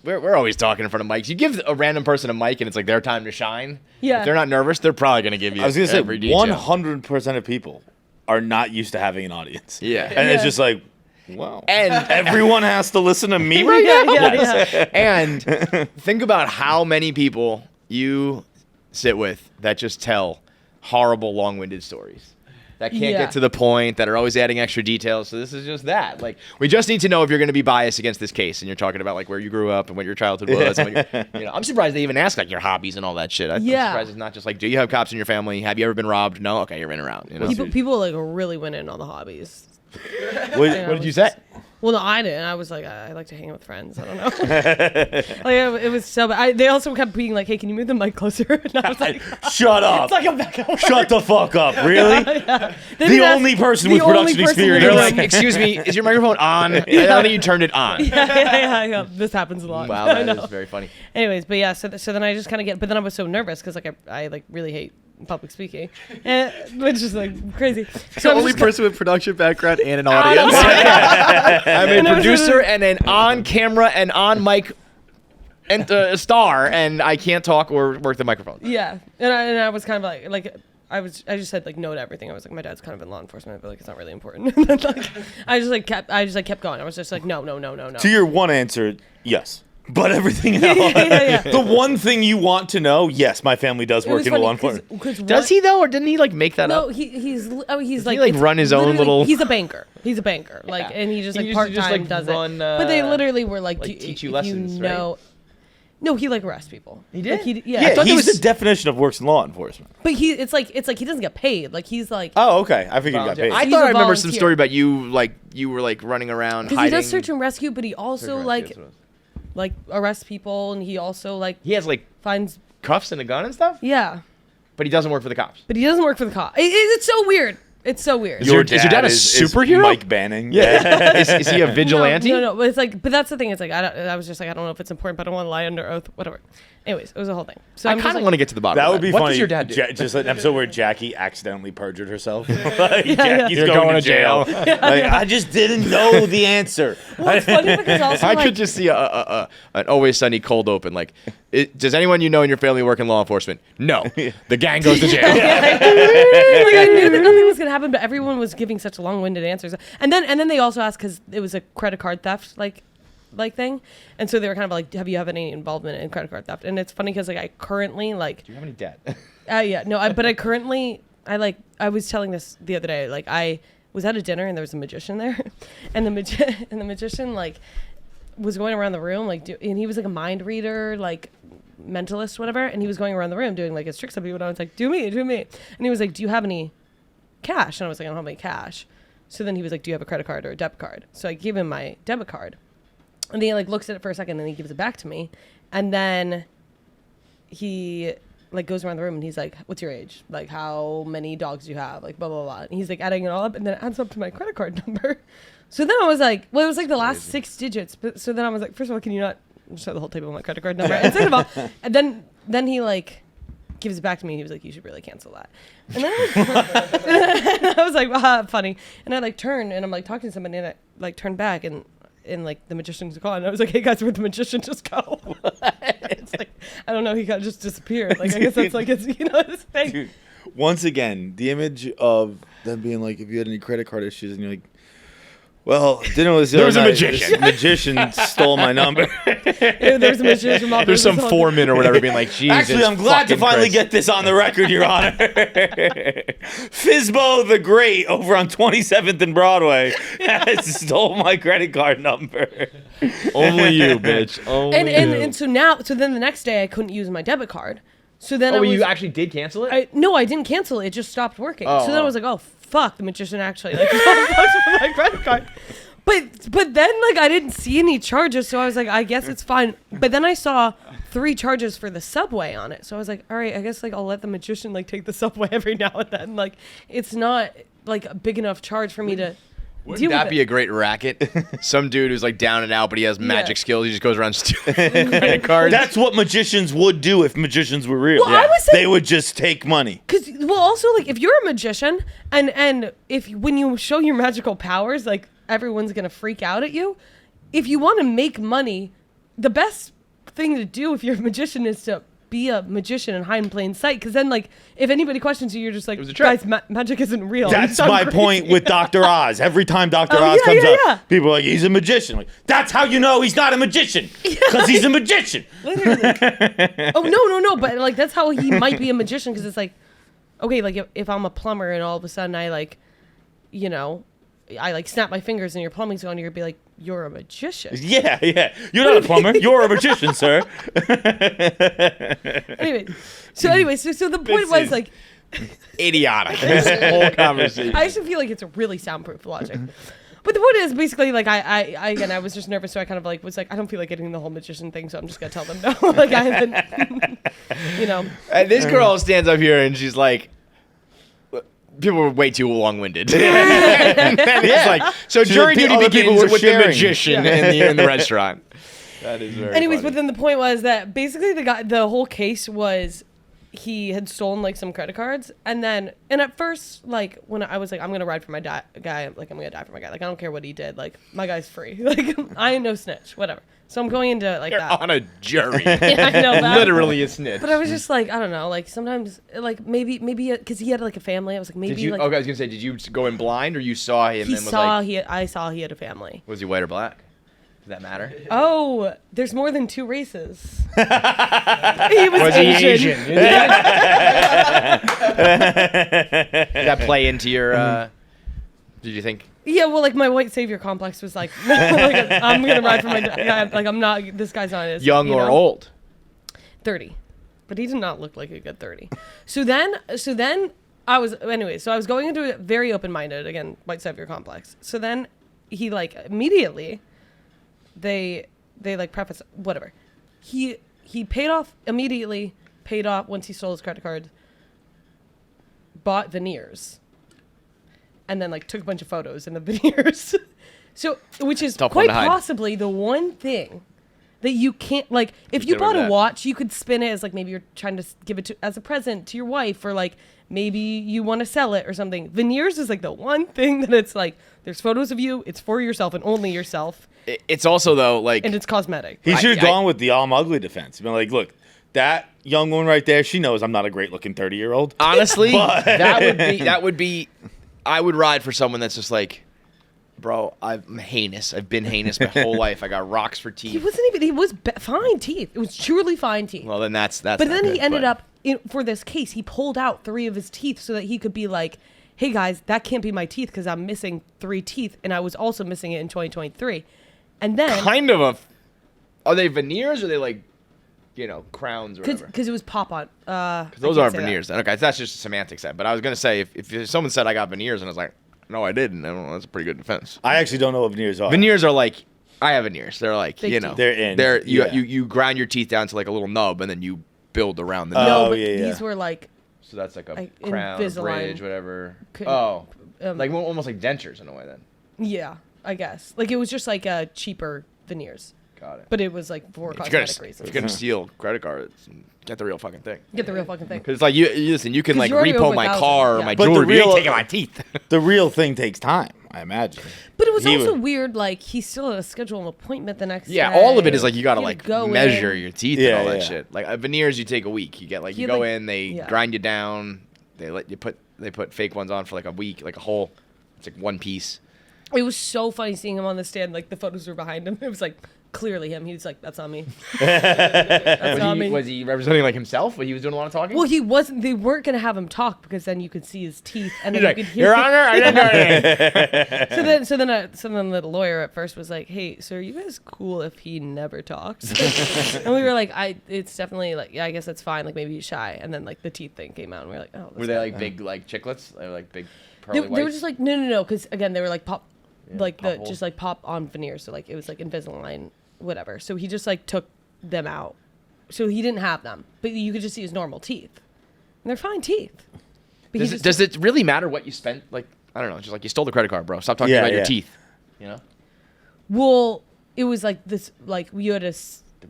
We're always talking in front of mics. You give a random person a mic and it's like their time to shine. Yeah. If they're not nervous, they're probably going to give you I was going to say, every detail. 100% of people are not used to having an audience. Yeah. And it's Yeah. just like, wow. And everyone has to listen to me right now? yeah. and think about how many people you sit with that just tell horrible, long-winded stories. That can't Yeah. get to the point, that are always adding extra details. So this is just that. Like, we just need to know if you're going to be biased against this case, and you're talking about like where you grew up and what your childhood was. And what I'm surprised they even ask like your hobbies and all that shit. I'm Yeah. surprised it's not just like, do you have cops in your family? Have you ever been robbed? No. Okay, you're in around. You know? People like really went in on the hobbies. What What did you say? Well, no, I didn't. I was like, I like to hang out with friends. I don't know. Like, it was so bad. They also kept being like, hey, can you move the mic closer? And I was like, Shut up. it's like I'm back at work. Shut the fuck up. Really? They The didn't ask- only person the with only production person experience. They're literally- like, excuse me, is your microphone on? I don't think you turned it on. yeah. This happens a lot. Wow, I that know. is very funny. Anyways, but yeah, so then I just kind of get, but then I was so nervous because like I like really hate public speaking, which is like crazy. So I was just person with production background and an audience. I'm And a I was producer really- and an on-camera and on-mic and star, and I can't talk or work the microphone. yeah, and I was kind of like I just said like no to everything. I was like, my dad's kind of in law enforcement, but like it's not really important. And then, like, I just kept going. I was just like, no. To your one answer, yes. But everything else, yeah. the one thing you want to know, yes, my family does It work was in funny law enforcement. Does he though, or didn't he like make that No, up? he's he, like like, it's run his own literally- little- He's a banker. He's a banker. Like, Yeah. and he just He like used part to just, time like, does run, it. But they literally were like, teach you if lessons, you know. No, he like arrests people. He did? Like, Yeah, I thought there he's was- the definition of works in law enforcement. But it's like he doesn't get paid. Like he's like Oh, okay. I figured you got paid. I He's thought a I remember some volunteer. story about you were like running around because hiding. he does search and rescue, but he also Search and like rescue, that's what it was. like arrests people, and he also like He has like finds cuffs and a gun and stuff, yeah. but he doesn't work for the cops. But he doesn't work for the cop. It's so weird. It's so weird. Is your dad a superhero? Mike Banning. Yeah, is he a vigilante? No. But it's like, but that's the thing. It's like I was just like, I don't know if it's important, but I don't want to lie under oath. Whatever. Anyways, it was a whole thing. So I I'm just kind of like, want to get to the bottom. That of would be what funny. What does your dad do? Just like an episode where Jackie accidentally perjured herself. yeah. He's You're going to jail. jail. Like, I just didn't know the answer. Well, it's funny because also I like, could just see an Always Sunny cold open. Like, does anyone you know in your family work in law enforcement? No. The gang goes to jail. like I knew that nothing was gonna happen, but everyone was giving such long-winded answers. And then they also asked because it was a credit card theft like thing, and so they were kind of like, have you had any involvement in credit card theft? And it's funny because like I currently like Do you have any debt? but I currently I was telling this the other day, like I was at a dinner and there was a magician there, and the magician like was going around the room like and he was like a mind reader, like mentalist, whatever, and he was going around the room doing like his tricks on people, and I was like, do me, and he was like, do you have any cash? And I was like, I don't have any cash. So then he was like, do you have a credit card or a debit card? So I gave him my debit card, and then he like looks at it for a second, and then he gives it back to me, and then he like goes around the room and he's like, what's your age? Like, how many dogs do you have? Like, blah, blah, blah. And he's like adding it all up, and then it adds up to my credit card number. So then I was like, well, it was like the last 6 digits. But so then I was like, first of all, can you not show the whole table with my credit card number? And second of all, and then he like gives it back to me. And he was like, you should really cancel that. And then I was like, funny. And I like turn and I'm like talking to somebody, and I like turn back and like the magician's gone. And I was like, hey guys, where'd the magician just go? It's like, I don't know, he kind of just disappeared. Like, I guess that's like his, his thing. Dude, once again, the image of them being like, if you had any credit card issues, and you're like, well, dinner was there was a magician. This magician stole my number. There's a magician. There's some foreman or whatever being like, Jesus. Actually, I'm glad to finally get this on the record, Your Honor. Fizbo the Great over on 27th and Broadway has stole my credit card number. Only you, bitch. Only and so then the next day I couldn't use my debit card. So then you actually did cancel it? No, I didn't cancel it. It just stopped working. So then I was like, oh, fuck, the magician actually like fucked with my credit card. But then like I didn't see any charges, so I was like, I guess it's fine. But then I saw 3 charges for the subway on it. So I was like, all right, I guess like I'll let the magician like take the subway every now and then. Like it's not like a big enough charge for me to Wouldn't that be a great racket? Some dude who's like down and out, but he has magic skills. He just goes around stealing credit cards. That's what magicians would do if magicians were real. Well, I was saying, they would just take money. Also, like, if you're a magician and if when you show your magical powers, like, everyone's gonna freak out at you. If you want to make money, the best thing to do if you're a magician is to be a magician and hide in plain sight, because then like if anybody questions you, you're just like, guys, magic isn't real. That's my point with Dr. Oz. Every time Dr. Oz comes up, people are like, he's a magician. Like, that's how you know he's not a magician, because he's a magician. Literally. Oh no, but like that's how he might be a magician, because it's like, okay, like if I'm a plumber and all of a sudden I like, I like snap my fingers and your plumbing's gone, you're gonna be like, you're a magician. Yeah. You're not a plumber. You're a magician, sir. Anyway, so the point was like, idiotic. This whole conversation. I actually feel like it's a really soundproof logic. But the point is basically like I was just nervous, so I kind of like was like, I don't feel like getting the whole magician thing, so I'm just gonna tell them no. Like I haven't, And this girl stands up here and she's like, people were way too long-winded. And then it's like, so jury duty begins with the magician in the restaurant. That is very Anyways, funny. but then the point was that basically the whole case was he had stolen like some credit cards, and at first, like when I was like, I'm gonna ride for my guy, like I'm gonna die for my guy, like I don't care what he did, like my guy's free, like I ain't no snitch, whatever. So I'm going into like You're that. on a jury. Yeah, I know that. Literally a snitch. But I was just like, I don't know, like sometimes, like maybe because he had like a family. I was like, maybe. I was gonna say, did you go in blind or you saw him? I saw he had a family. Was he white or black? Does that matter? Oh, there's more than 2 races. He was Asian? Did that play into your? Did you think? Yeah, well, like my white savior complex was like, I'm gonna ride for my guy. Like I'm not. This guy's not his. Young or old? 30, but he did not look like a good 30. So then I was So I was going into it very open-minded, again, white savior complex. So then he like immediately, they like preface whatever. He paid off immediately. Paid off once he stole his credit card. Bought veneers. And then like took a bunch of photos in the veneers. So, which is quite possibly the one thing that you can't, like, if you bought a watch, you could spin it as like maybe you're trying to give it as a present to your wife, or like maybe you want to sell it or something. Veneers is like the one thing that it's like, there's photos of you, it's for yourself and only yourself. It's also though like, and it's cosmetic. He should have gone with the I'm ugly defense. Been like, look, that young woman right there, she knows I'm not a great looking 30-year-old. Honestly, that would be. I would ride for someone that's just like, bro, I'm heinous. I've been heinous my whole life. I got rocks for teeth. He was fine teeth. It was truly fine teeth. Well, then that's. But then he ended up for this case. He pulled out 3 of his teeth so that he could be like, hey guys, that can't be my teeth because I'm missing 3 teeth, and I was also missing it in 2023. And then Kind of are they veneers or are they like, crowns or whatever? because it was pop on. Those aren't veneers. Then. Okay, that's just a semantic set. But I was gonna say if someone said I got veneers and I was like, no, I didn't. That's a pretty good defense. I actually don't know what veneers are. Veneers are like I have veneers. They're like Big teeth. They're in. You grind your teeth down to like a little nub and then you build around the No, nub. but yeah. these were like So that's like a like crown, Invisalign. bridge, whatever. Couldn't- Like almost like dentures in a way then. yeah, I guess like it was just like cheaper veneers, Got it. but it was like for If you're cosmetic gonna reasons. steal credit cards, get the real fucking thing. Get the real fucking thing. Because it's like you listen, you can 'Cause like you're already repo over my 1,000, car or yeah. my But the jewelry. But you ain't real- taking my teeth. The real thing takes time, I imagine. But it was He also would- weird. Like he still had to schedule an appointment the next Yeah, day. all of it is like you gotta He like would go measure in. your teeth Yeah, and all that yeah. shit. Like veneers, you take a week. You get like He you had, go like- in, they yeah. grind you down. They put fake ones on for like a week, like a whole. It's like one piece. It was so funny seeing him on the stand. Like the photos were behind him. It was like clearly him. He was like, "That's not me. That's not me." Was he representing like himself? He was doing a lot of talking. Well, he wasn't. They weren't gonna have him talk because then you could see his teeth, and then He's like, you could hear. Your Honor, I didn't know anything. So then the lawyer at first was like, "Hey, so are you guys cool if he never talks?" And we were like, it's definitely like, yeah, I guess that's fine. Like maybe he's shy. And then like the teeth thing came out, and we were like, oh. Were they like big like chiclets? They were like big pearly They whites? were just like no, because again they were like pop, like pop the holes. just like pop on veneers. So like it was like Invisalign, whatever. So he just like took them out. So he didn't have them, but you could just see his normal teeth, and they're fine teeth. But he just- Does it really matter what you spent? Like I don't know, just like you stole the credit card, bro. Stop talking Yeah, about your yeah. teeth. You know. Well, it was like this, like you had to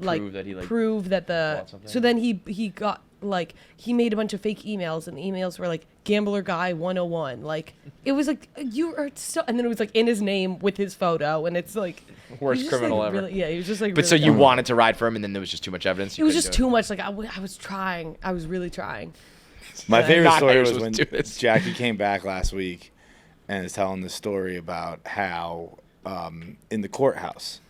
prove that he, like, prove that the. bought something? So then he got like he made a bunch of fake emails, and the emails were like Gambler Guy 101. Like it was like you are still, and then it was like in his name with his photo, and it's like Worst he was just, criminal like, ever. Really, yeah, he was just like. But so really you dumb. wanted to ride for him, and then there was just too much evidence. It was just too much. Like I was trying. I was really trying. My Yeah. favorite Not how story you're was supposed when to do this. Jackie came back last week and is telling the story about how in the courthouse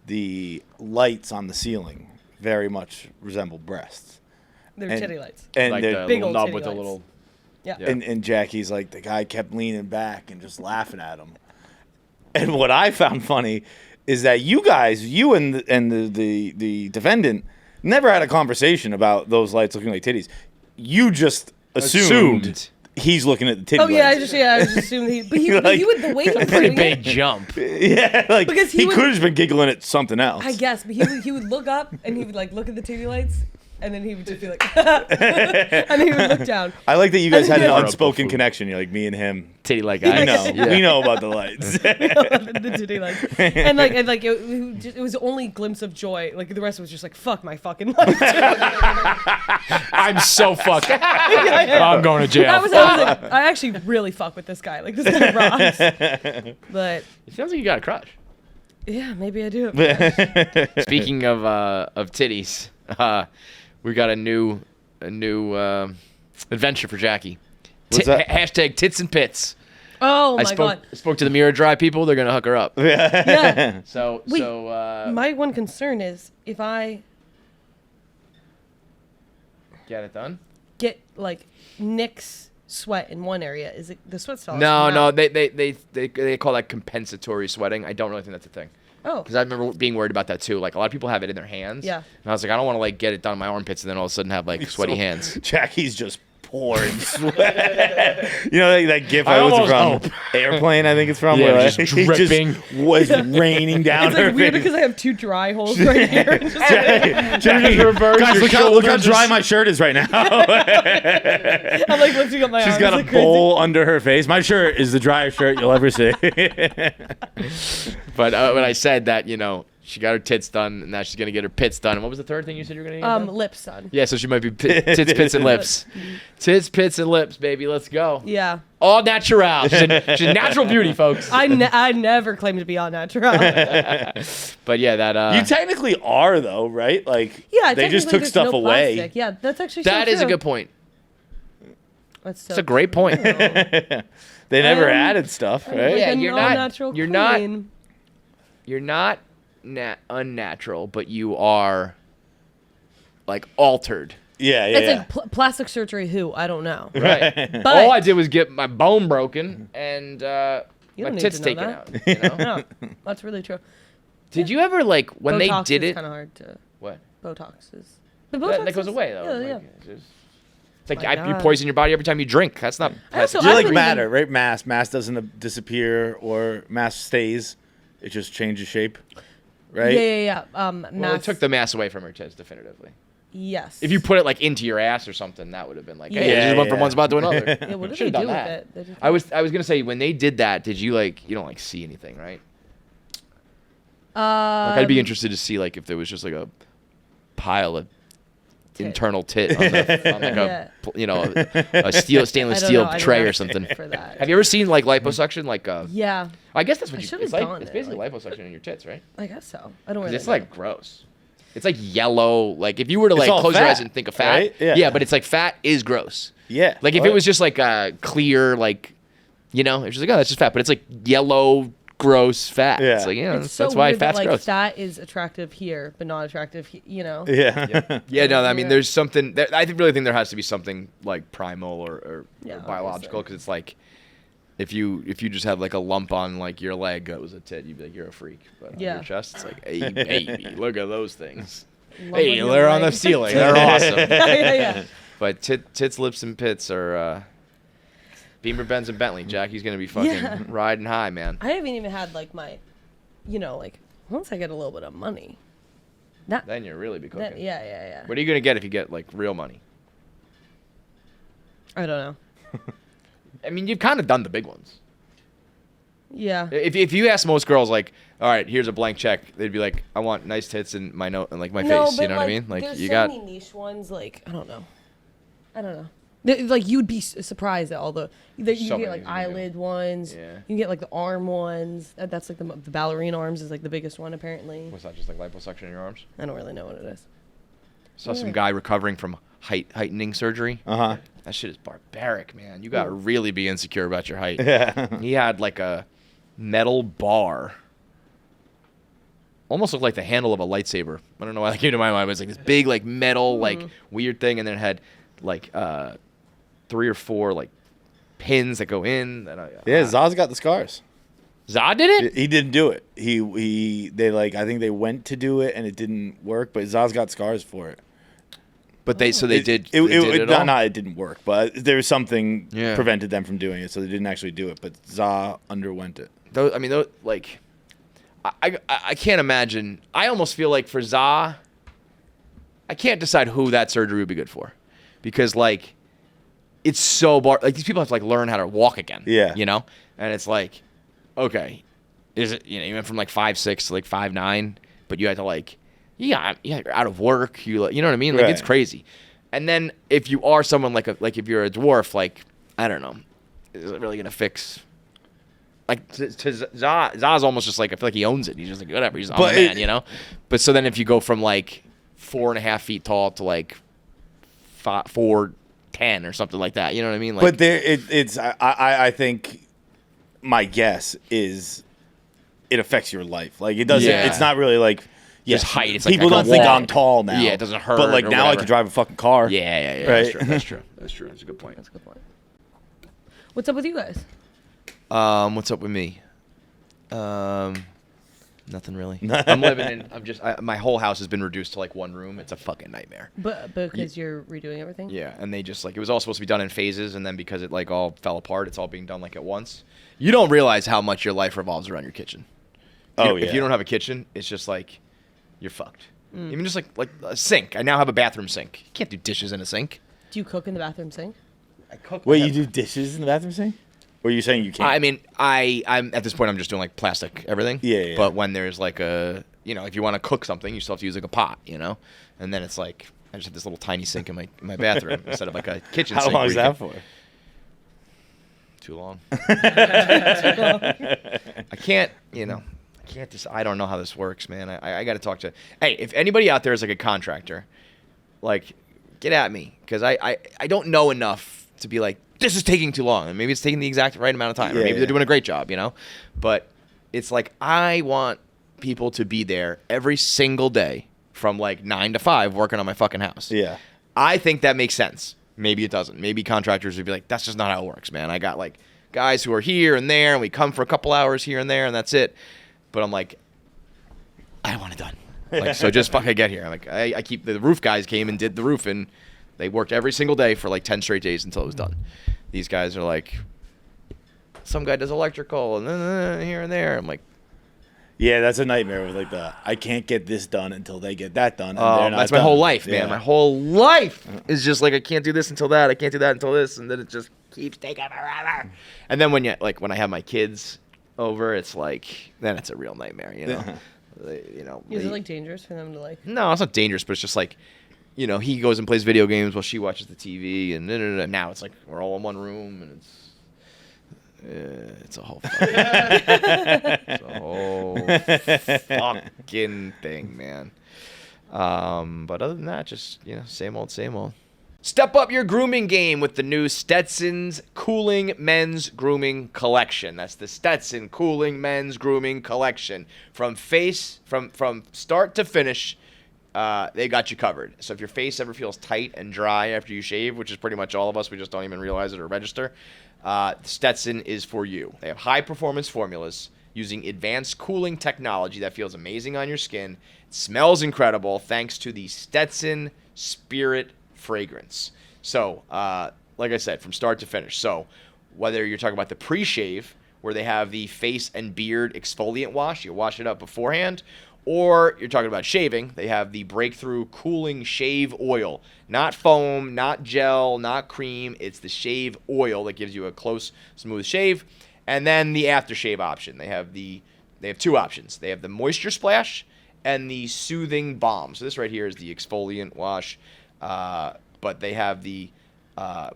the lights on the ceiling very much resemble breasts. They were And- titty lights. And like they're- the Big little old nub titty with the lights. little. Yeah. Yeah. and Jackie's like, the guy kept leaning back and just laughing at him. And what I found funny is that you guys, you and the defendant, never had a conversation about those lights looking like titties. You just assumed he's looking at the titty Oh yeah, I lights. just assumed he, but he Like- would the way he was Pretty doing big it. jump. Yeah, like Because he he would- could have been giggling at something else. I guess, but he would look up and he would like look at the titty lights, and then he would just be like, and he would look down. I like that you guys had an Horrible unspoken food. connection. You're like me and him. Titty like We guys. know, Yeah. we know about the lights. The titty lights, and like it was the only glimpse of joy. Like the rest was just like, fuck my fucking life. I'm so fucked. I'm going to jail. I was like, I actually really fuck with this guy. Like this guy rocks. But It sounds like you got a crush. yeah, maybe I do. Speaking of titties, we got a new adventure for Jackie. What's that? # Tits and Pits. Oh my I god. spoke to the Mirror Dry people. They're gonna hook her up. Yeah. So Wait, so My one concern is if I get it done. get like Nick's sweat in one area, is it the sweat stall? No, they call that compensatory sweating. I don't really think that's a thing. Oh. Because I remember being worried about that too. Like a lot of people have it in their hands. Yeah. And I was like, I don't want to like get it done in my armpits and then all of a sudden have like sweaty hands. Jackie's just pouring sweat. You know that gif I I was almost from Airplane, I think it's from. Yeah, where just he dripping. was raining down It's her like weird face. because I have 2 dry holes right here. And just Jackie, reverse guys, your look how shoulders. dry my shirt is right now. I'm like lifting up my She's arms. got a like crazy. bowl under her face. My shirt is the driest shirt you'll ever see. But when I said that, she got her tits done and now she's gonna get her pits done. And what was the third thing you said you were gonna get done? Lips, son. Yeah, so she might be tits, pits, and lips. Tits, pits, and lips, baby. Let's go. Yeah. All natural. She's a natural beauty, folks. I never claimed to be all natural. But yeah, that You technically are, though, right? Like, Yeah, they just technically took there's stuff no away. plastic. Yeah, that's actually that so is a true. good point. That's so That's a great point. They never Um, added stuff, right? Yeah, Like an you're not- all-natural you're not- queen. You're not unnatural, but you are like altered. Yeah, It's like plastic surgery. Who? I don't know. Right. But All I did was get my bone broken and You my don't need tits to know taken that. out. You know? No, that's really true. Did you ever like when Botox they did is it? kind of hard to. What? Botox is. But Botox That goes is- away though. Yeah, Like, yeah. it's like My you God. poison your body every time you drink. That's not. I also- You're I like believe matter, in- right? Mass doesn't disappear or mass stays. It just changes shape, right? Yeah. well, Mass. it took the mass away from her tits definitively. Yes. If you put it like into your ass or something, that would have been like, hey, Yeah, you just went from yeah. one spot to another. Yeah, what did Should've they do done with that. it? They just- I was gonna say when they did that, did you like you don't like see anything, right? Like I'd be interested to see like if there was just like a pile of Tit. internal tit on, on like Yeah. a stainless I don't steel know, I tray don't or have something. for that. Have you ever seen like liposuction? Like Yeah, I guess that's what I you. should've It's like done it's it, basically like- liposuction in your tits, right? I guess so. I don't 'Cause really. it's like gross. It's like yellow. Like if you were to It's like all close your fat, eyes and think of fat, right? Yeah. but it's like fat is gross. Yeah. Like if it was just like clear, like it's just like, oh, that's just fat, but it's like yellow, gross fat. Yeah. It's like It's so that's why weird that, fat's like, gross. Fat is attractive here, but not attractive. Yeah. Yeah, no, I mean, Yeah. there's something. I really think there has to be something like primal or Yeah, biological, obviously. because it's like if you just have like a lump on like your leg that was a tit, you'd be like, you're a freak. But on Yeah. your chest, it's like, hey baby, look at those things. Lump Hey, on your they're on the leg. ceiling. They're awesome. yeah. But tits, lips, and pits are Beamer, Benz, and Bentley. Jackie's gonna be fucking Yeah. riding high, man. I haven't even had like my, like once I get a little bit of money. That. Then you'll really be cooking. Yeah. What are you gonna get if you get like real money? I don't know. I mean, you've kind of done the big ones. Yeah. If you ask most girls, like, all right, here's a blank check, they'd be like, I want nice tits and my note and like my face. You know what I mean? Like there's you so got. many niche ones. Like I don't know. Like you'd be surprised at all the you So get many like you can do. eyelid ones. Yeah. You can get like the arm ones. That's like the ballerina arms is like the biggest one apparently. What's that? Just like liposuction in your arms? I don't really know what it is. Saw some guy recovering from heightening surgery. Uh-huh. That shit is barbaric, man. You gotta really be insecure about your height. Yeah. He had like a metal bar. Almost looked like the handle of a lightsaber. I don't know why that came to my mind, but it's like this big, like metal, like weird thing, and then it had like 3 or 4 like pins that go in. Yeah, Zaz got the scars. Zod did it? He didn't do it. I think they went to do it and it didn't work, but Zaz got scars for it. But they did. It, They did it all? not it didn't work, but there was something Yeah. prevented them from doing it, so they didn't actually do it. But Za underwent it. Those, I mean, those, like, I can't imagine. I almost feel like for Za, I can't decide who that surgery would be good for, because like, it's so like these people have to like learn how to walk again. Yeah. You know, and it's like, okay, is it you went from like 5'6" to like 5'9", but you had to like, you're out of work. You know what I mean? Like it's Right. crazy. And then if you are someone like if you're a dwarf, like I don't know, is it really gonna fix? Like Za's almost just like I feel like he owns it. He's just like whatever. He's on the man, you know. But so then if you go from like 4.5 feet tall to like 4'10" or something like that, you know what I mean? Like, But it's I think my guess is it affects your life. Like it doesn't. Yeah. It's not really like Just height. It's like people I don't can think walk. I'm tall now. Yeah, it doesn't hurt But like or now I whatever. can drive a fucking car. Yeah. Right? That's true. That's a good point. That's a good point. What's up with you guys? What's up with me? Nothing really. I'm living in. My whole house has been reduced to like one room. It's a fucking nightmare. But because you're redoing everything. Yeah, and they just like it was all supposed to be done in phases, and then because it like all fell apart, it's all being done like at once. You don't realize how much your life revolves around your kitchen. If you don't have a kitchen, it's just like you're fucked. Even just like a sink. I now have a bathroom sink. You can't do dishes in a sink. Do you cook in the bathroom sink? I cook. Wait, you do dishes in the bathroom sink? Or are you saying you can't? I mean, I'm at this point. I'm just doing like plastic everything. Yeah. But when there's like if you want to cook something, you still have to use like a pot, And then it's like I just have this little tiny sink in my bathroom instead of like a kitchen How sink. long where is you that can- for? Too long. I can't. I can't just. I don't know how this works, man. I got to talk to. Hey, if anybody out there is like a contractor, like get at me because I don't know enough to be like. This is taking too long, and maybe it's taking the exact right amount of time, or maybe they're doing a great job, But it's like I want people to be there every single day from like 9 to 5 working on my fucking house. Yeah. I think that makes sense. Maybe it doesn't. Maybe contractors would be like, that's just not how it works, man. I got like guys who are here and there, and we come for a couple hours here and there, and that's it. But I'm like, I want it done. Like, so just fucking get here. Like, I keep the roof guys came and did the roof, and they worked every single day for like 10 straight days until it was done. These guys are like, some guy does electrical and then here and there. I'm like, yeah, that's a nightmare with like I can't get this done until they get that done. And they're not that's my done. whole life, man. Yeah. My whole life is just like, I can't do this until that. I can't do that until this, and then it just keeps taking forever. And then when I have my kids over, it's like, then it's a real nightmare, you know. Is it like dangerous for them to like? No, it's not dangerous, but it's just like, you know, he goes and plays video games while she watches the TV, and now it's like we're all in one room, and it's a whole fucking thing, man. But other than that, just, you know, same old, same old. Step up your grooming game with the new Stetson's Cooling Men's Grooming Collection. That's the Stetson Cooling Men's Grooming Collection. From start to finish, they got you covered. So if your face ever feels tight and dry after you shave, which is pretty much all of us, we just don't even realize it or register, Stetson is for you. They have high-performance formulas using advanced cooling technology that feels amazing on your skin. It smells incredible thanks to the Stetson Spirit fragrance. So, like I said, from start to finish. So, whether you're talking about the pre-shave, where they have the face and beard exfoliant wash, you wash it up beforehand, or you're talking about shaving, they have the breakthrough cooling shave oil. Not foam, not gel, not cream. It's the shave oil that gives you a close, smooth shave. And then the aftershave option. They have two options. They have the moisture splash and the soothing balm. So this right here is the exfoliant wash. But they have the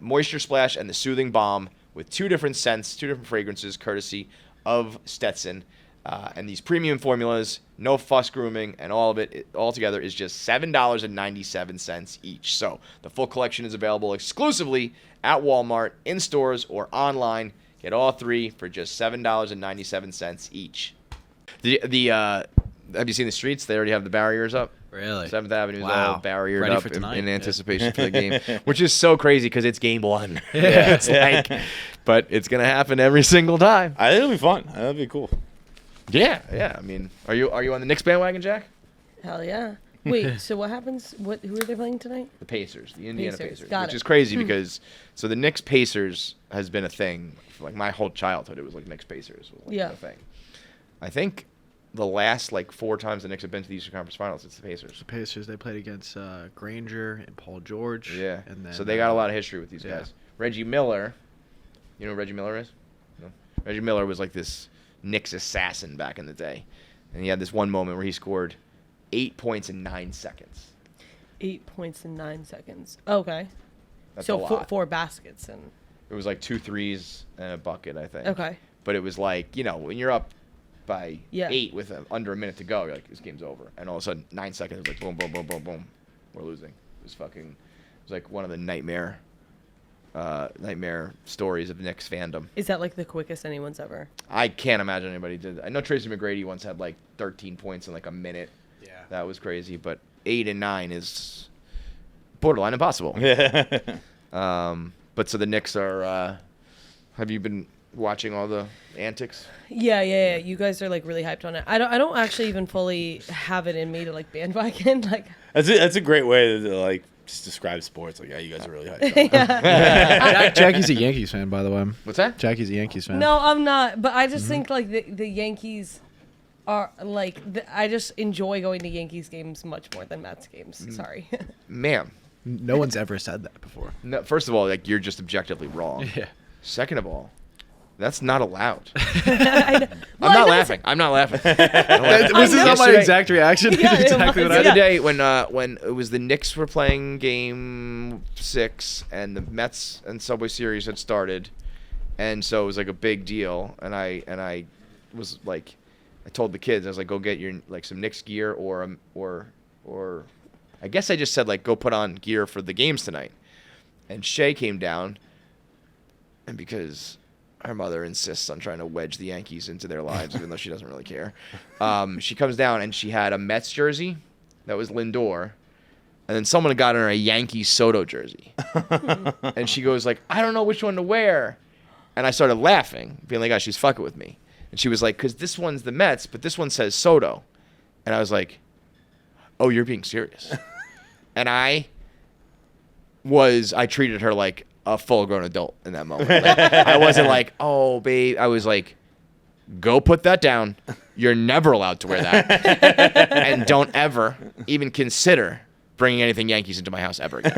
moisture splash and the soothing balm with two different scents, two different fragrances, courtesy of Stetson. And these premium formulas, no fuss grooming, and all of it altogether is just $7.97 each. So the full collection is available exclusively at Walmart, in stores, or online. Get all three for just $7.97 each. Have you seen the streets? They already have the barriers up. Really? 7th Avenue is Wow. all barriered Ready up for tonight. in anticipation for the game, which is so crazy because it's game one. It's like, but it's gonna happen every single time. I think it'll be fun. That'll be cool. Yeah. I mean, are you on the Knicks bandwagon, Jack? Hell yeah. Wait, so what happens? Who are they playing tonight? The Pacers, the Indiana Pacers. Pacers, Got which it. is crazy because so the Knicks Pacers has been a thing for like my whole childhood. It was like Knicks Pacers was like a thing. I think the last like 4 times the Knicks have been to the Eastern Conference Finals, it's the Pacers. The Pacers, they played against Granger and Paul George. Yeah. And then, so they got a lot of history with these yeah. guys. Reggie Miller, you know who Reggie Miller is? No. Reggie Miller was like this Knicks assassin back in the day. And he had this one moment where he scored 8 points in 9 seconds. 8 points in 9 seconds. Okay. That's So a lot. 4 baskets and. It was like 2 threes and a bucket, I think. Okay. But it was like, you know, when you're up by Yeah. 8 with under a minute to go, you're like, this game's over. And all of a sudden, 9 seconds, it was like boom, boom, boom, boom, boom. We're losing. It was like one of the nightmare stories of Knicks fandom. Is that like the quickest anyone's ever? I can't imagine anybody did that. I know Tracy McGrady once had like 13 points in like a minute. Yeah. That was crazy. But 8 and 9 is borderline impossible. But so the Knicks are. Have you been watching all the antics? Yeah. You guys are like really hyped on it. I don't actually even fully have it in me to like bandwagon. Like. That's a great way to like just describe sports. Like, yeah, you guys are really hyped. Jackie's a Yankees fan, by the way. What's that? Jackie's a Yankees fan. No, I'm not. But I just think like the Yankees are like I just enjoy going to Yankees games much more than Mets games. Sorry. Ma'am. No one's ever said that before. No, first of all, like you're just objectively wrong. Yeah. Second of all, that's not allowed. I'm I'm not laughing. Was this not my Yesterday- exact reaction? Yeah, it Exactly was. what I The other did. day when it was the Knicks were playing Game 6 and the Mets and Subway Series had started, and so it was like a big deal. And I was like, I told the kids, I was like, go get your like some Knicks gear or I guess I just said like go put on gear for the games tonight. And Shay came down, and because her mother insists on trying to wedge the Yankees into their lives, even though she doesn't really care. She comes down and she had a Mets jersey that was Lindor, And then someone got her a Yankee Soto jersey. And she goes like, I don't know which one to wear. And I started laughing, being like, oh, she's fucking with me. And she was like, because this one's the Mets, but this one says Soto. And I was like, oh, you're being serious. And I treated her like a full-grown adult in that moment. Like, I wasn't like, oh, babe. I was like, go put that down. You're never allowed to wear that. And don't ever even consider bringing anything Yankees into my house ever again.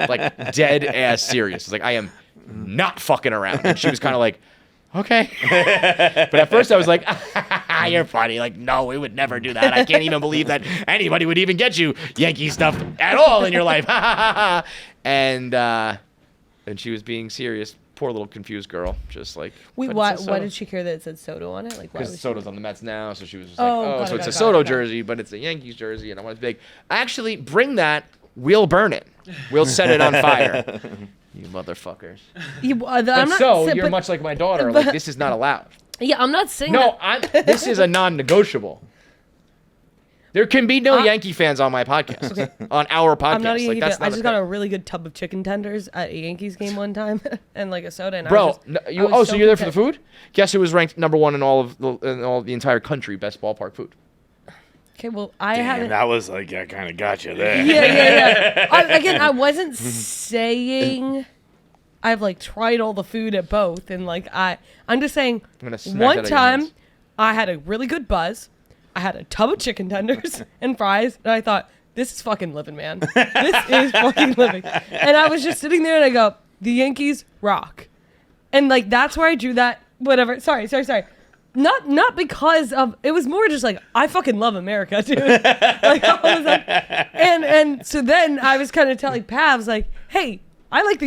Like, dead ass serious. It's like, I am not fucking around. And she was kind of like, okay. But at first I was like, you're funny. Like, no, we would never do that. I can't even believe that anybody would even get you Yankee stuff at all in your life. And she was being serious. Poor little confused girl. Just like, wait, why did she care that it said Soto on it? Like, why? Because Soto's on the Mets now, so she was just like, so it's a Soto jersey, but it's a Yankees jersey, and I want it to be like, actually, bring that. We'll burn it. We'll set it on fire. You motherfuckers. You're much like my daughter. Like, this is not allowed. Yeah, I'm not saying no, this is a non-negotiable. There can be no Yankee fans on my podcast. Okay. On our podcast. I'm not a Yankee fan. I just got a really good tub of chicken tenders at a Yankees game one time, and like a soda. And so you're there for the food? Guess who was ranked number one in all the entire country best ballpark food? Okay, well, that was like, I kind of got you there. Yeah. I wasn't saying I've like tried all the food at both, and like I'm just saying one time I had a really good buzz. I had a tub of chicken tenders and fries, and I thought, this is fucking living, man. This is fucking living. And I was just sitting there, and I go, the Yankees rock. And, like, that's where I drew that, whatever. Sorry. Not because of, it was more just like, I fucking love America, dude. Like, all of a sudden. And so then I was kind of telling Pavs, like, hey, I like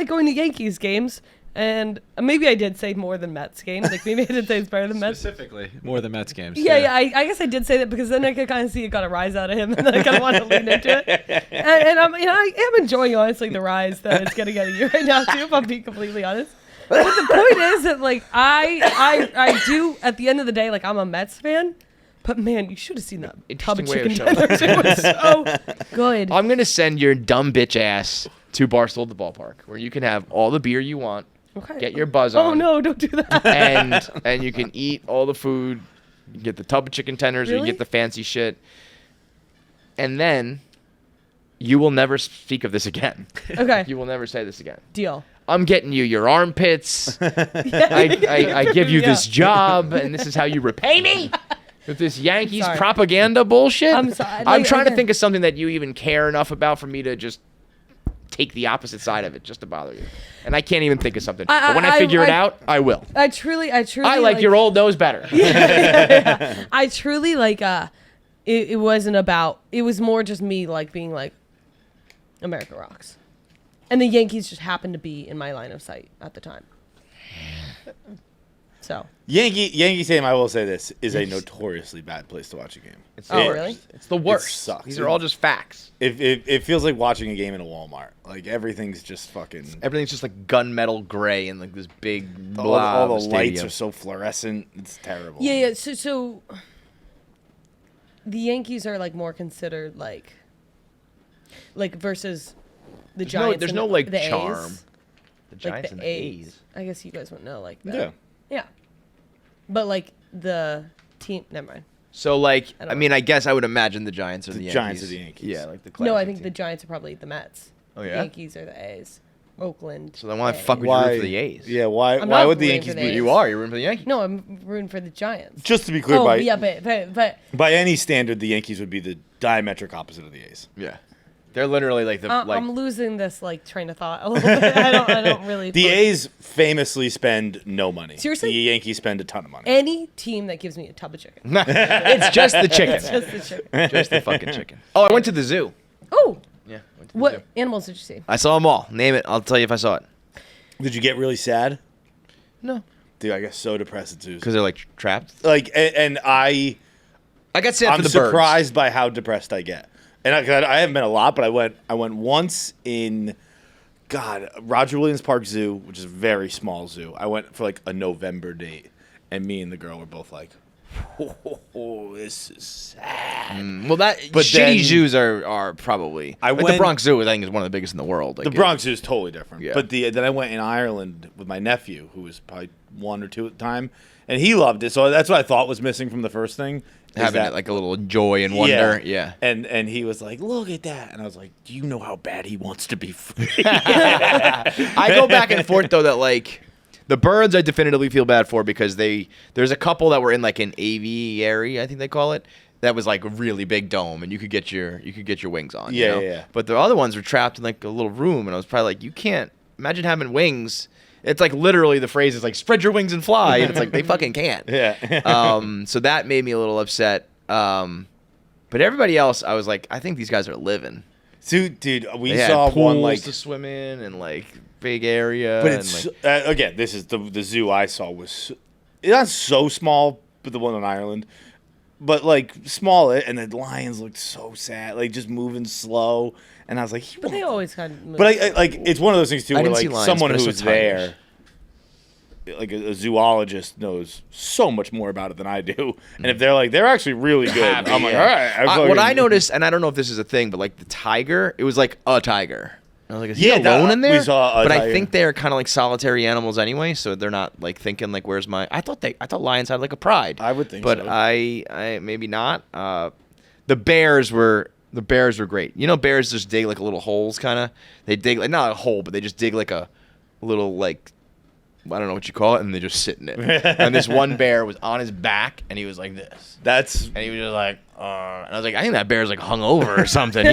going to Yankees games. And maybe I did say more than Mets games. Like, maybe I did say it's better than Mets. Specifically, more than Mets games. Yeah. I guess I did say that because then I could kind of see it got a rise out of him, and then I kind of wanted to lean into it. And I'm, I am enjoying, honestly, the rise that it's getting out of you right now, too, if I'm being completely honest. But the point is that, like, I do, at the end of the day, like, I'm a Mets fan. But, man, you should have seen that tub of chicken tenders. It was so good. I'm going to send your dumb bitch ass to Barstool the ballpark, where you can have all the beer you want. Okay. Get your buzz on. Oh, no, don't do that. And you can eat all the food. You can get the tub of chicken tenders, or you can get the fancy shit. And then you will never speak of this again. Okay. You will never say this again. Deal. I'm getting you your armpits. I give you this job, and this is how you repay me? With this Yankees propaganda bullshit? I'm sorry. I'm trying to think of something that you even care enough about for me to just take the opposite side of it just to bother you. And I can't even think of something. But when I figure it out, I will. I truly I like your old nose better. Yeah. I truly it wasn't about, it was more just me like being like, America rocks. And the Yankees just happened to be in my line of sight at the time. So Yankee Stadium, I will say this, is a notoriously bad place to watch a game. Really? It's the worst. It sucks. These are all just facts. It feels like watching a game in a Walmart. Like, everything's just fucking... Everything's just like gunmetal gray and like this big blob all the stadium. lights are so fluorescent. It's terrible. Yeah. So the Yankees are like more considered like versus the Giants. There's and no like the charm. A's. The Giants and the A's. I guess you guys wouldn't know like that. Yeah. Yeah. But like the team, never mind. So like, I guess I would imagine the Giants are the Yankees. Giants are the Yankees. Yeah, like the classic No, I think team. the Giants are probably the Mets. Oh yeah. The Yankees are the A's. Oakland. So then why the A's. fuck would you root for the A's? Yeah, why I'm not would the rooting Yankees for the be? A's. You are. You're rooting for the Yankees. No, I'm rooting for the Giants. Just to be clear, but by any standard, the Yankees would be the diametric opposite of the A's. Yeah. They're literally like the I'm losing this like train of thought a little bit. I don't really. The A's famously spend no money. Seriously? The Yankees spend a ton of money. Any team that gives me a tub of chicken. It's just the chicken. It's just the chicken. Just the fucking chicken. Oh, I went to the zoo. Oh. Yeah. Went to the What zoo. animals did you see? I saw them all. Name it. I'll tell you if I saw it. Did you get really sad? No. Dude, I got so depressed at zoos. Because they're like trapped. Like, and I got sad I'm for the birds. surprised by how depressed I get. And I haven't been a lot, but I went once in, Roger Williams Park Zoo, which is a very small zoo. I went for like a November date, and me and the girl were both like, oh, this is sad. Well, that But shitty then- zoos are probably. The went- Bronx Zoo, I think, is one of the biggest in the world. Like, The Bronx is totally different. Yeah. But then I went in Ireland with my nephew, who was probably 1 or 2 at the time, and he loved it. So that's what I thought was missing from the first thing. is having that- it like a little joy and wonder. Yeah. And he was like, look at that. And I was like, do you know how bad he wants to be free? I go back and forth though that like the birds I definitively feel bad for because there's a couple that were in like an aviary, I think they call it, that was like a really big dome and you could get your wings on. Yeah, you know? yeah. But the other ones were trapped in like a little room and I was probably like, you can't imagine having wings. It's like literally the phrase is like spread your wings and fly and it's like they fucking can't. Yeah. So that made me a little upset. But everybody else I was like, I think these guys are living. So, dude, we They had saw pools one like to swim in and like big area. But and, it's like, again, this is the zoo I saw was it's not so small, but the one in Ireland, but like small, and the lions looked so sad, like just moving slow, and I was like, But they always kind of move. But I like it's one of those things too, I where didn't see like lions, someone but I saw who's tigers. there, like a zoologist knows so much more about it than I do, and if they're like they're actually really good, Happy, I'm like, yeah. all right. What I noticed, and I don't know if this is a thing, but like the tiger, it was like a tiger. I was like, is he Yeah, alone in there? we saw a but I tiger. think they're kind of like solitary animals anyway, so they're not like thinking like, where's my? I thought lions had like a pride. I would think but so. I maybe not. The bears were great. You know, bears just dig like little holes, kind of. They dig like not a hole, but they just dig like a little like. I don't know what you call it, and they just sit in it. And this one bear was on his back, and he was like this. And he was just like, and I was like, I think that bear's like hungover or something.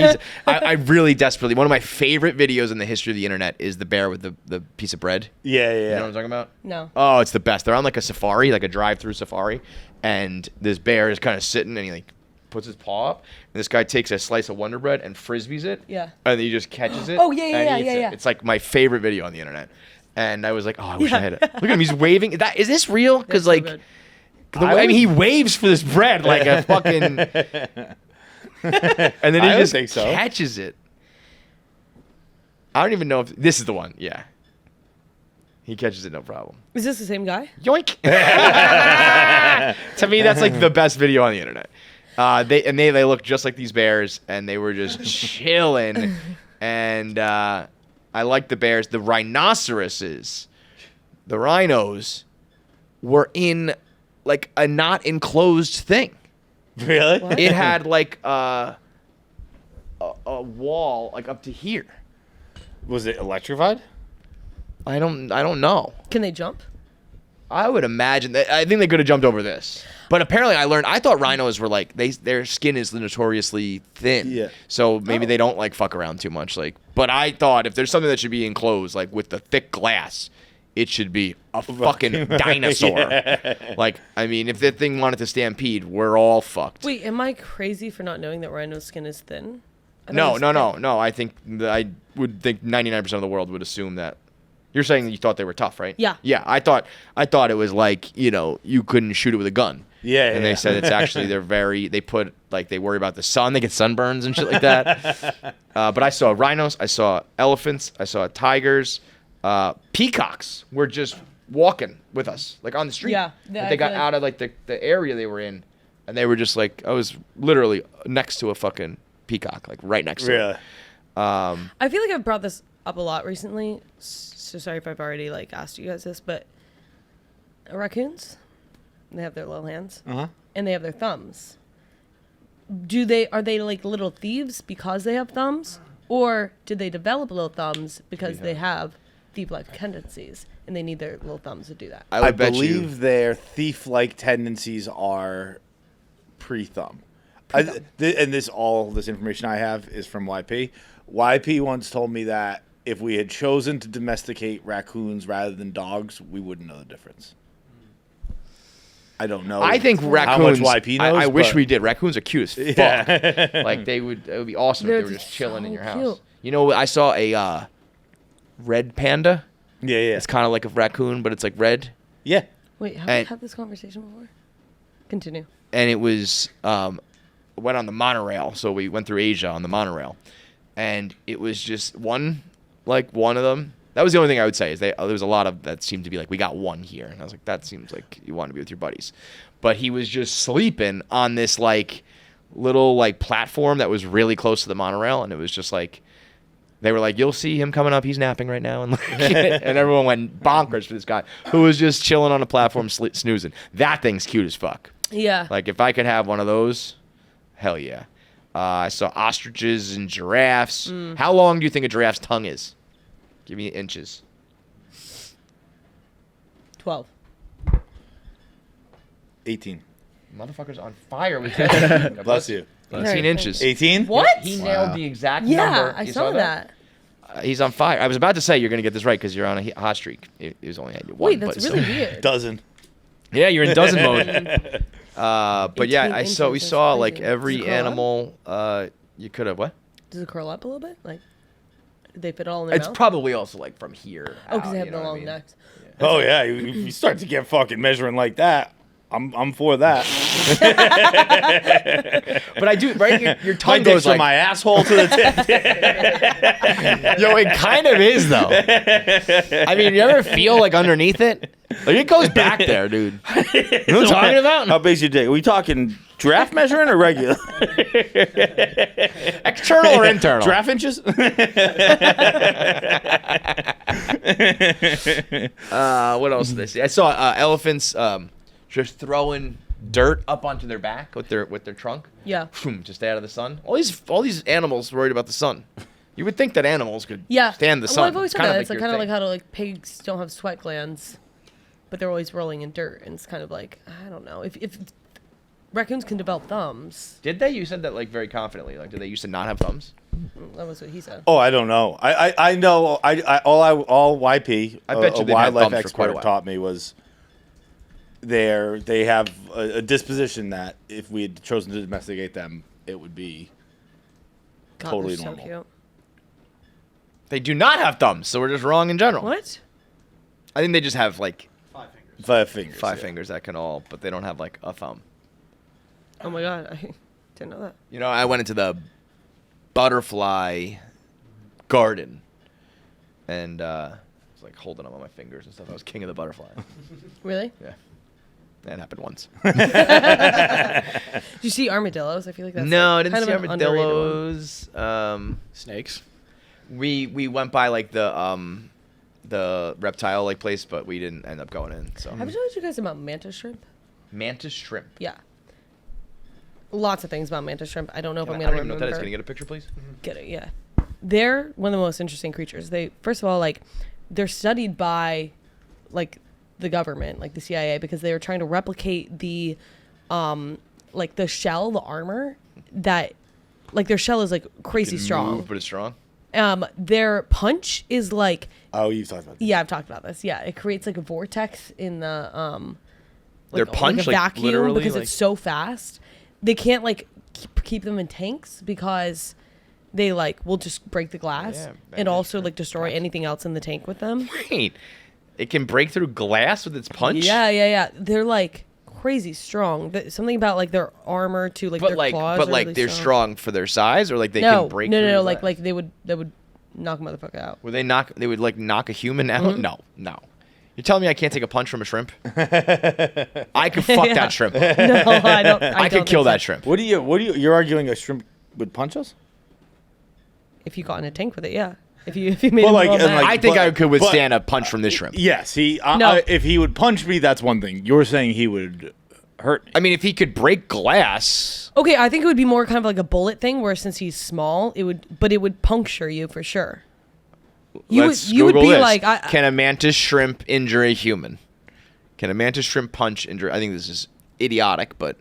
I really desperately, one of my favorite videos in the history of the internet is the bear with the piece of bread. Yeah. You know what I'm talking about? No. Oh, it's the best. They're on like a safari, like a drive-through safari, and this bear is kind of sitting, and he like puts his paw up, and this guy takes a slice of Wonder Bread and frisbees it. Yeah. And he just catches it. Oh, yeah, and yeah, eats yeah, it. yeah. It's like my favorite video on the internet. And I was like, oh, I wish I had it. Look at him. He's waving. Is this real? Because, so like, good. I mean, he waves for this bread like a fucking. And then he I would just think so. catches it. I don't even know if this is the one. Yeah. He catches it, no problem. Is this the same guy? Yoink. To me, that's like the best video on the internet. They look just like these bears, and they were just chilling. And I like the bears. The rhinoceroses, the rhinos, were in like a not enclosed thing. Really? What? It had like a wall like up to here. Was it electrified? I don't know. Can they jump? I would imagine that. I think they could have jumped over this. But apparently I thought rhinos were like their skin is notoriously thin. Yeah. So maybe they don't like fuck around too much. Like, but I thought if there's something that should be enclosed, like with the thick glass, it should be a fucking dinosaur. Yeah. Like, I mean, if that thing wanted to stampede, we're all fucked. Wait, am I crazy for not knowing that rhino's skin is thin? I thought No, it was thick. no. I think I would think 99% of the world would assume that. You're saying that you thought they were tough, right? Yeah. Yeah, I thought it was like, you couldn't shoot it with a gun. Yeah, And they said it's actually they worry about the sun, they get sunburns and shit like that. But I saw rhinos, I saw elephants, I saw tigers, peacocks were just walking with us, like on the street. Yeah, Like, I they got feel like- out of like the area they were in, and they were just like, I was literally next to a fucking peacock, like right next to Really? it. I feel like I've brought this up a lot recently. So sorry if I've already like asked you guys this, but raccoons, they have their little hands and they have their thumbs. Are they like little thieves because they have thumbs, or did they develop little thumbs because they have thief-like tendencies and they need their little thumbs to do that? I I would bet believe their thief-like tendencies are pre-thumb. And this information I have is from YP. YP once told me that if we had chosen to domesticate raccoons rather than dogs, we wouldn't know the difference. I don't know. I think how raccoons. much YP knows. I wish but- we did. Raccoons are cute as fuck. Yeah. Like it would be awesome They're if they were just just chilling in so your house. cute. You know, I saw a red panda. Yeah. It's kind of like a raccoon, but it's like red. Yeah. Wait, have we And- had this conversation before? Continue. And it was went on the monorail. So we went through Asia on the monorail, and it was just one of them That was the only thing I would say is there was a lot of that seemed to be like, we got one here. And I was like, that seems like you want to be with your buddies. But he was just sleeping on this like little like platform that was really close to the monorail. And it was just like, they were like, you'll see him coming up. He's napping right now. And, like, and everyone went bonkers for this guy who was just chilling on a platform snoozing. That thing's cute as fuck. Yeah. Like, if I could have one of those, hell yeah. I saw ostriches and giraffes. How long do you think a giraffe's tongue is? Give me inches. 12. 18. Motherfucker's on fire with that. Bless you. 18 inches. 18? What? He nailed the exact Yeah, number. I You saw that. He's on fire. I was about to say you're going to get this right because you're on a hot streak. It was only had one. Wait, that's but really weird. Dozen. Yeah, you're in dozen mode. But yeah, 18 we saw inches is like crazy. Does it every curl up? animal you could have. What? Does it curl up a little bit? Like, did they fit all in their It's mouth? probably also like from here. Oh, because out, they have you the know what I long mean? necks. Oh, yeah. If you start to get fucking measuring like that, I'm for that. But I do, right? Your My tongue dick's goes from like, my asshole to the tip. yo, it kind of is though. I mean, you ever feel like underneath it? Like it goes back there, dude. You know what I'm talking about? How big's your dick? Are we talking giraffe measuring or regular? External or internal? Giraffe inches? What else did I see? I saw elephants just throwing dirt up onto their back with their trunk. Yeah. To stay out of the sun. All these animals worried about the sun. You would think that animals could Yeah. stand the sun. Well, I've always heard that. It's your kind of like thing. how like pigs don't have sweat glands, but they're always rolling in dirt, and it's kind of like, I don't know. If raccoons can develop thumbs, Did they? You said that like very confidently. Like, did they used to not have thumbs? that was what he said. Oh, I don't know. I know. All YP, I bet you a they've had wildlife thumbs for quite a expert, while. taught me was they have a disposition that if we had chosen to domesticate them, it would be God, totally they're normal. So cute. They do not have thumbs, so we're just wrong in general. What? I think they just have like 5 fingers. 5 fingers. five yeah. fingers that can all, but they don't have like a thumb. Oh my God, I didn't know that. You know, I went into the butterfly garden, and I was like holding them on my fingers and stuff. I was king of the butterfly. Really? Yeah, that happened once. Did you see armadillos? I feel like that's No, I like, didn't kind see of an underrated one. armadillos. Snakes. We went by like the reptile like place, but we didn't end up going in. So Have I told you guys about mantis shrimp? mantis shrimp. Yeah. Lots of things about mantis shrimp. I don't know if I'm I gonna don't even know remember. what that is. Can you get a picture, please? Get it? Yeah. They're one of the most interesting creatures. They first of all like they're studied by like the government, like the CIA, because they were trying to replicate the like the shell, the armor that like their shell is like crazy Can strong. move, but it's strong. Their punch is like Oh, you've talked about this. yeah, I've talked about this. Yeah, it creates like a vortex in the Their punch, like a like, vacuum literally, because like- it's so fast. They can't like keep them in tanks because they like will just break the glass Yeah, and man, also like destroy anything else in the tank with them. Wait, it can break through glass with its punch. Yeah. They're like crazy strong. Something about like their armor to like but their like, claws. but are like really they're strong for their size, or like they no, can break. no, through no, glass? like they would knock a motherfucker out. Would they knock? They would like knock a human out? Mm-hmm. No. You're telling me I can't take a punch from a shrimp? I could fuck Yeah. that shrimp. No, I don't. I could don't kill think that so. shrimp. What do you're arguing a shrimp would punch us? If you got in a tank with it, yeah. If you made Well, him like- real and, mad. like- I think but- I could withstand a punch from this shrimp. Yes, No. if he would punch me, that's one thing. You're saying he would hurt me. I mean, if he could break glass, Okay, I think it would be more kind of like a bullet thing, where since he's small, it would puncture you for sure. You let's would Google be this. like, Can a mantis shrimp injure a human? Can a mantis shrimp punch injure? I think this is idiotic, but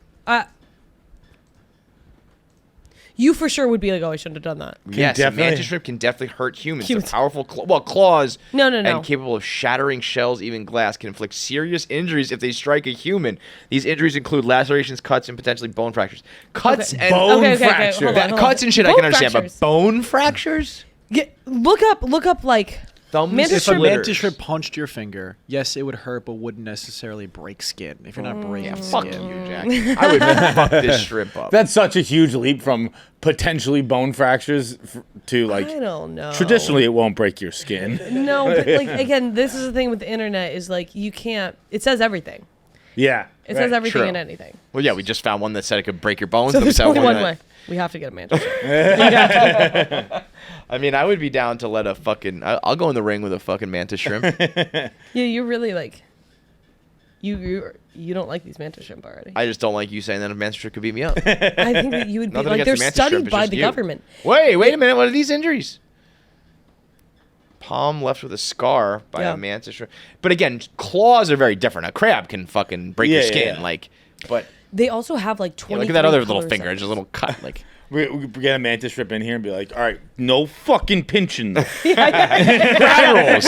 you for sure would be like, oh, I shouldn't have done that. yes, a definitely- mantis shrimp can definitely hurt humans. They're Humans. powerful, claws. No. And capable of shattering shells, even glass, can inflict serious injuries if they strike a human. These injuries include lacerations, cuts, and potentially bone fractures. Cuts Okay. and Bone Okay, fracture. hold on. cuts and shit I Bone can understand, fractures. but bone fractures? Look up like thumbs. Mantis If a shrimp- mantis shrimp punched your finger, yes, it would hurt, but wouldn't necessarily break skin. If you're not breaking Fuck skin. you, Jack. I would fuck this shrimp up. That's such a huge leap from potentially bone fractures to like. I don't know. Traditionally, it won't break your skin. No, but like again, this is the thing with the internet is like you can't. It says everything. Yeah, It says everything True. and anything. Well, yeah, we just found one that said it could break your bones. So then we there's found only one that- way. We have to get a mantis shrimp. I mean, I would be down to let a fucking. I'll go in the ring with a fucking mantis shrimp. Yeah, you're really like. You don't like these mantis shrimp already. I just don't like you saying that a mantis shrimp could beat me up. I think that you would be Nothing like against they're the mantis shrimp, studied it's by just the you. government. Wait a minute. What are these injuries? Palm left with a scar by Yeah. a mantis shrimp. But again, claws are very different. A crab can fucking break your Yeah, skin. yeah. Like, but They also have like 20. look at that other little finger. It's just a little cut. Like, We get a mantis shrimp in here and be like, all right, no fucking pinching. crab rolls.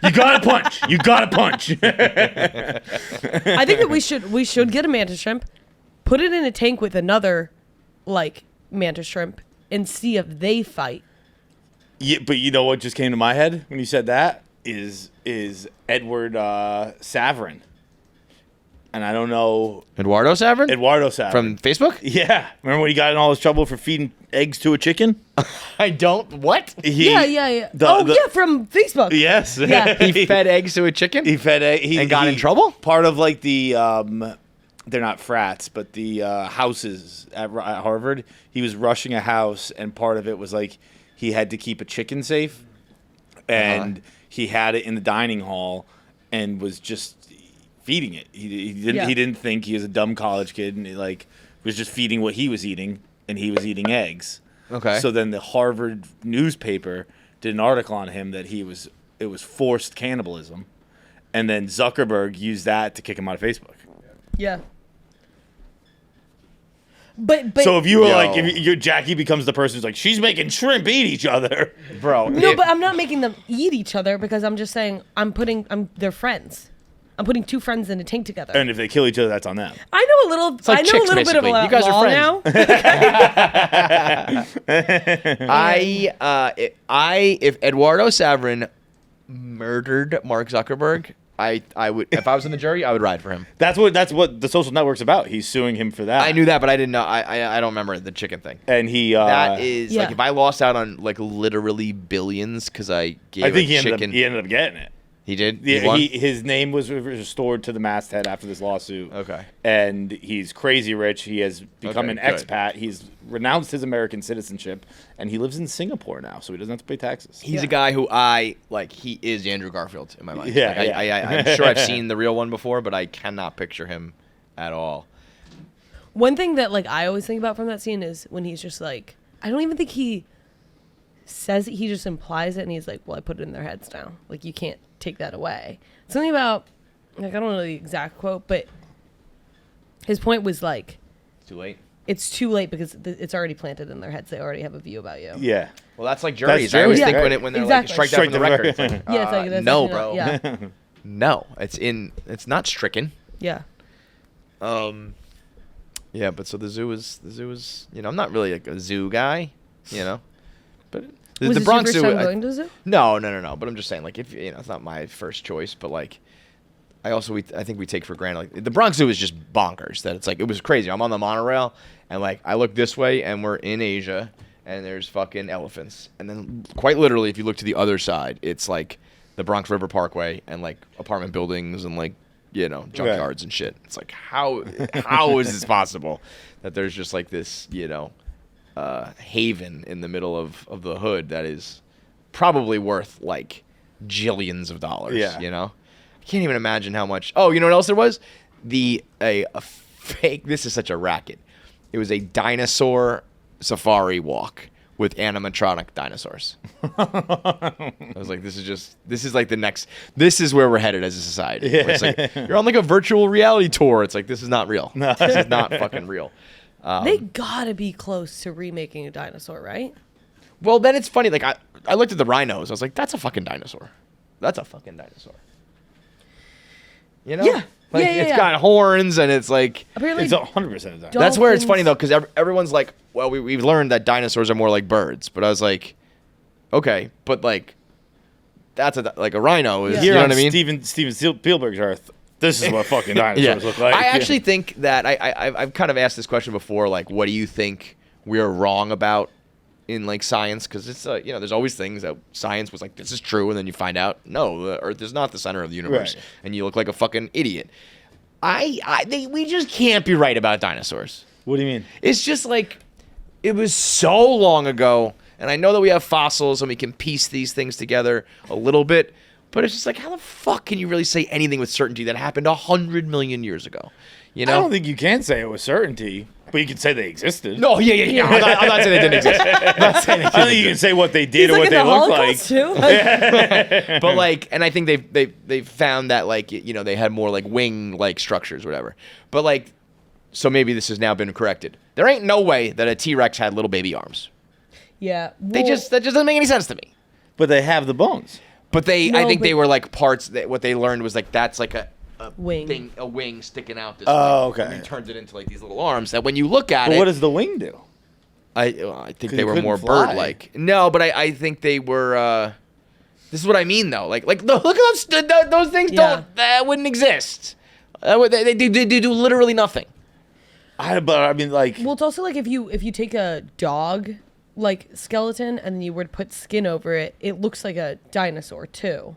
You gotta punch. You gotta punch. I think that we should get a mantis shrimp, put it in a tank with another, like mantis shrimp, and see if they fight. Yeah, but you know what just came to my head when you said that is Edward Saverin, and I don't know Eduardo Saverin Eduardo Saverin from Facebook. Yeah, remember when he got in all his trouble for feeding eggs to a chicken? I don't. What? Yeah. The- Yeah, from Facebook. Yes. Yeah. He fed eggs to a chicken. He fed And got in trouble? Part of like the they're not frats, but the houses at Harvard. He was rushing a house, and part of it was like he had to keep a chicken safe, and he had it in the dining hall, and was just feeding it. He didn't. Yeah. He didn't think he was a dumb college kid, and he like was just feeding what he was eating, and he was eating eggs. Okay. So then the Harvard newspaper did an article on him that it was forced cannibalism, and then Zuckerberg used that to kick him out of Facebook. Yeah. But So if you were Yo. like, if your Jackie becomes the person who's like, she's making shrimp eat each other. Bro. no, but I'm not making them eat each other because I'm just saying they're friends. I'm putting two friends in a tank together. And if they kill each other, that's on them. I know a little. like I know chicks, a little bit of a basically. You guys are law friends. now. If Eduardo Saverin murdered Mark Zuckerberg, I would. If I was in the jury, I would ride for him. That's what the social network's about. He's suing him for that. I knew that, but I didn't know. I don't remember the chicken thing. And he That is Yeah. like if I lost out on like literally billions because I gave I think a he chicken. ended up getting it. He did. Yeah, He won? his name was restored to the masthead after this lawsuit. Okay. And he's crazy rich. He has become Okay, an good. expat. He's renounced his American citizenship, and he lives in Singapore now, so he doesn't have to pay taxes. He's a guy who I like. He is Andrew Garfield in my mind. Yeah, Like, yeah. I'm sure I've seen the real one before, but I cannot picture him at all. One thing that like I always think about from that scene is when he's just like, I don't even think he says it, he just implies it, and he's like, well, I put it in their heads now. Like you can't take that away. Something about like I don't know the exact quote, but his point was like, Too late. it's too late because it's already planted in their heads. They already have a view about you. Yeah. Well, that's like juries. That's I always juries, think right. when they're Exactly. like strike that from the Strike record. the It's like, Yeah, it's like that's no, like, bro. Yeah, No, it's not stricken. yeah. Yeah, but so the zoo is I'm not really like a zoo guy, but the Was this Bronx your Zoo. first time going to the zoo? No. But I'm just saying, like, if it's not my first choice, but like, I think we take for granted like the Bronx Zoo is just bonkers. That it's like it was crazy. I'm on the monorail and like I look this way and we're in Asia and there's fucking elephants, and then quite literally if you look to the other side, it's like the Bronx River Parkway and like apartment buildings and like junkyards and shit. It's like how is this possible that there's just like this haven in the middle of the hood that is probably worth like jillions of dollars. Yeah. I can't even imagine how much. Oh, you know what else there was? A fake. This is such a racket. It was a dinosaur safari walk with animatronic dinosaurs. I was like, this is like the next. This is where we're headed as a society. Where it's like you're on like a virtual reality tour. It's like this is not real. This is not fucking real. They gotta be close to remaking a dinosaur, right? Well, then it's funny. Like I looked at the rhinos. I was like, that's a fucking dinosaur. That's a fucking dinosaur. Yeah. Like Yeah. it's got horns and it's like. Apparently, It's 100% of that. That's where it's funny though, Dolphins. because everyone's like, well, we've learned that dinosaurs are more like birds. But I was like, okay, but like, that's like a rhino is. Yeah. You Here know on what I mean? Steven Spielberg's Earth, this is what fucking dinosaurs look like. I actually think that I've kind of asked this question before. Like, what do you think we are wrong about in like science? Because it's there's always things that science was like, this is true, and then you find out no, the Earth is not the center of the universe, Right. and you look like a fucking idiot. We just can't be right about dinosaurs. What do you mean? It's just like it was so long ago, and I know that we have fossils and we can piece these things together a little bit, but it's just like, how the fuck can you really say anything with certainty that happened 100 million years ago? You know? I don't think you can say it with certainty, but you can say they existed. No, yeah. I'm not saying they didn't exist. I'm not saying they I didn't think you can exist. say what they did He's or like what in they the look Holocaust like. too. But like, and I think they've found that like they had more like wing like structures, or whatever. But like, so maybe this has now been corrected. There ain't no way that a T-Rex had little baby arms. Yeah. That just doesn't make any sense to me. But they have the bones. But I No, think but- they were like parts that what they learned was like that's like a Wing. a wing sticking out this Oh, way. okay. And they turned it into like these little arms that when you look at But it, what does the wing do? I think 'Cause they you were couldn't more fly. bird-like. No, but I think they were. This is what I mean though. Like look at those things. Yeah. That wouldn't exist. They do literally nothing. But I mean, like, Well, it's also like if you take a dog like skeleton and then you were to put skin over it, it looks like a dinosaur too.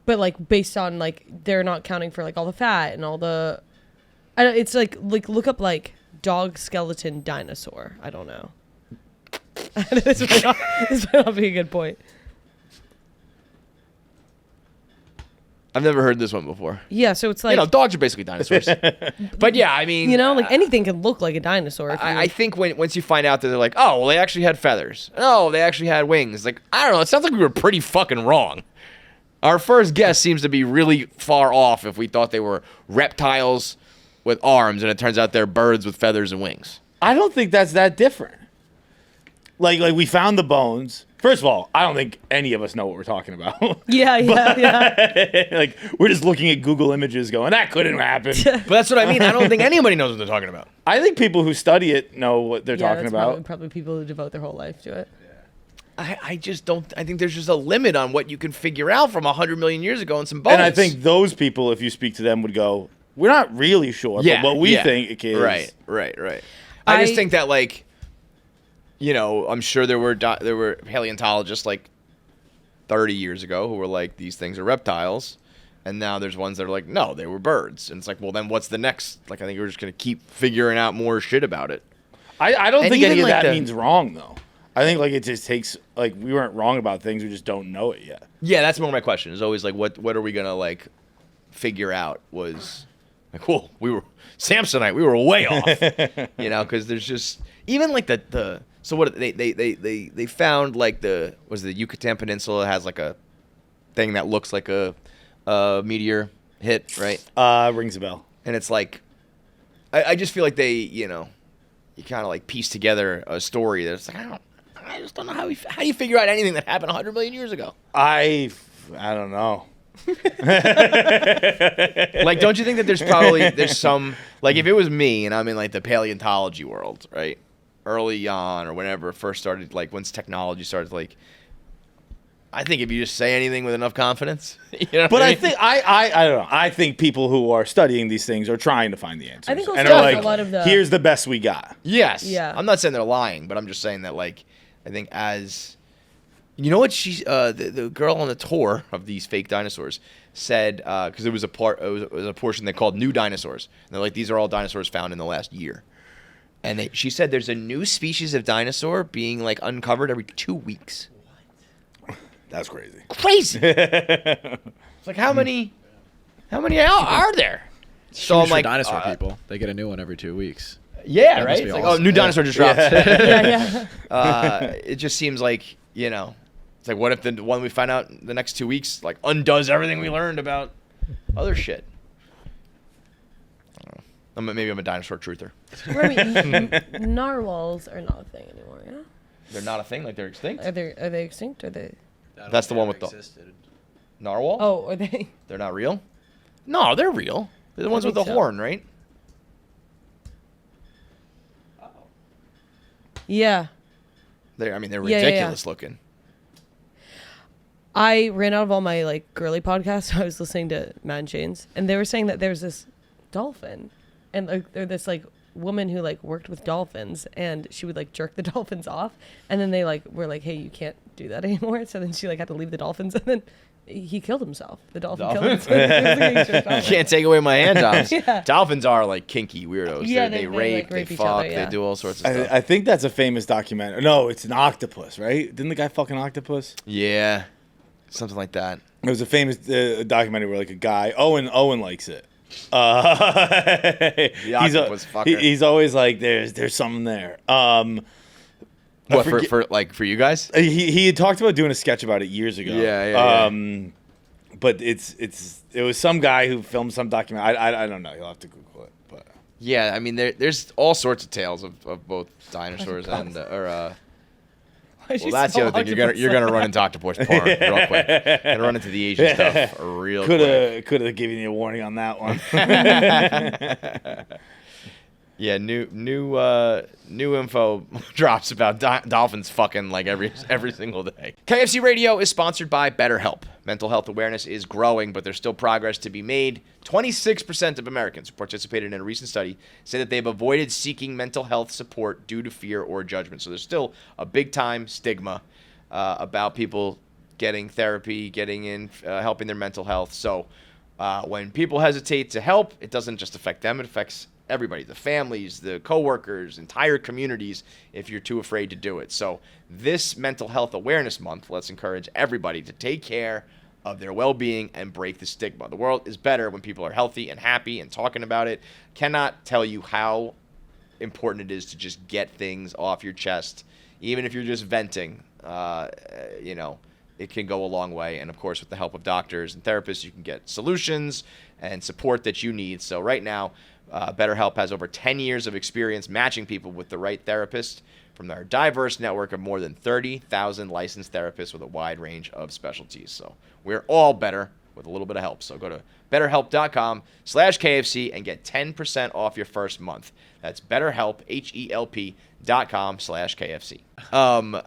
But like based on like they're not counting for like all the fat and all the, it's like look up like dog skeleton dinosaur. I don't know. this might not be a good point. I've never heard this one before. Yeah, so it's like Dogs are basically dinosaurs. But yeah, I mean, like anything can look like a dinosaur. If I think once you find out that they're like, oh, well, they actually had feathers. Oh, they actually had wings. Like, I don't know. It sounds like we were pretty fucking wrong. Our first guess seems to be really far off if we thought they were reptiles with arms, and it turns out they're birds with feathers and wings. I don't think that's that different. Like we found the bones. First of all, I don't think any of us know what we're talking about. yeah. Like, we're just looking at Google Images going, that couldn't happen. But that's what I mean. I don't think anybody knows what they're talking about. I think people who study it know what they're Yeah, talking that's about. probably people who devote their whole life to it. I just don't. I think there's just a limit on what you can figure out from 100 million years ago and some bones. And I think those people, if you speak to them, would go, we're not really sure, but what we think is. Right. I just I- think that, like, I'm sure there were paleontologists like 30 years ago who were like, these things are reptiles. And now there's ones that are like, no, they were birds. And it's like, well, then what's the next? Like, I think we're just going to keep figuring out more shit about it. I don't And think even, any of like, that the- means wrong, though. I think, like, it just takes, like, we weren't wrong about things, we just don't know it yet. Yeah, that's more my question. Is always like, what are we going to, like, figure out was, like, whoa, we were, Samsonite, we were way off. Because there's just, even like so what, they found, like, the Yucatan Peninsula has, like, a thing that looks like a meteor hit, right? Rings a bell. And it's like, I just feel like they, you kind of like piece together a story that's like, I just don't know how do you figure out anything that happened 100 million years ago? I don't know. Like, don't you think that there's some, like, if it was me and I'm in like the paleontology world, right? Early on or whenever it first started, like once technology started, like, I think if you just say anything with enough confidence, But what I mean? think I don't know. I think people who are studying these things are trying to find the answers. I think also and are there's like, a lot of the- here's the best we got. Yes. Yeah. I'm not saying they're lying, but I'm just saying that, like, I think as you know what the girl on the tour of these fake dinosaurs said, because it was a portion they called new dinosaurs. And they're like, these are all dinosaurs found in the last year. And she said there's a new species of dinosaur being like uncovered every 2 weeks. That's crazy. Crazy. It's like how many are there? So I'm For like dinosaur people, they get a new one every 2 weeks. Yeah, That right. must be It's like, awesome. oh, new dinosaur just dropped. Yeah. It just seems like, it's like, what if the one we find out in the next 2 weeks, like, undoes everything we learned about other shit? I don't know. Maybe I'm a dinosaur truther. Narwhals are not a thing anymore. Yeah. They're not a thing, like they're extinct. Are they extinct? Are they? That's the one with the narwhal. Oh, are they? They're not real. No, they're real. They're the ones with the think so. horn, right? Yeah. They're Yeah, yeah, ridiculous looking. I ran out of all my like girly podcasts. So I was listening to Mad Chains, and they were saying that there's this dolphin, and like there's this like woman who like worked with dolphins, and she would like jerk the dolphins off, and then they like were like, hey, you can't do that anymore. So then she like had to leave the dolphins, and then he killed himself. The dolphin killed himself. Can't take away my hand jobs. Yeah. Dolphins are like kinky weirdos. Yeah, they they, rape, like, they rape each fuck, other, yeah. they do all sorts of stuff. I think that's a famous documentary. No, it's an octopus, right? Didn't the guy fuck an octopus? Yeah, something like that. It was a famous documentary where like a guy, Owen likes it. The octopus fucker. He's always like, there's something there. What for you guys? He had talked about doing a sketch about it years ago. Yeah. But it was some guy who filmed some documentary. I don't know. You'll have to Google it. But Yeah, I mean there's all sorts of tales of both dinosaurs and well, that's the other thing. You're gonna run into octopus porn real quick. Gonna run into the Asian stuff real quick. Could have given you a warning on that one. Yeah, new info drops about dolphins fucking like every single day. KFC Radio is sponsored by BetterHelp. Mental health awareness is growing, but there's still progress to be made. 26% of Americans who participated in a recent study say that they've avoided seeking mental health support due to fear or judgment. So there's still a big-time stigma about people getting therapy, getting in, helping their mental health. So when people hesitate to help, it doesn't just affect them, it affects everybody, the families, the coworkers, entire communities, if you're too afraid to do it. So this Mental Health Awareness Month, let's encourage everybody to take care of their well-being and break the stigma. The world is better when people are healthy and happy and talking about it. Cannot tell you how important it is to just get things off your chest, even if you're just venting. It can go a long way. And of course, with the help of doctors and therapists, you can get solutions and support that you need. So right now, BetterHelp has over 10 years of experience matching people with the right therapist from their diverse network of more than 30,000 licensed therapists with a wide range of specialties. So we're all better with a little bit of help. So go to BetterHelp.com/KFC and get 10% off your first month. That's BetterHelp, HELP.com/KFC. Are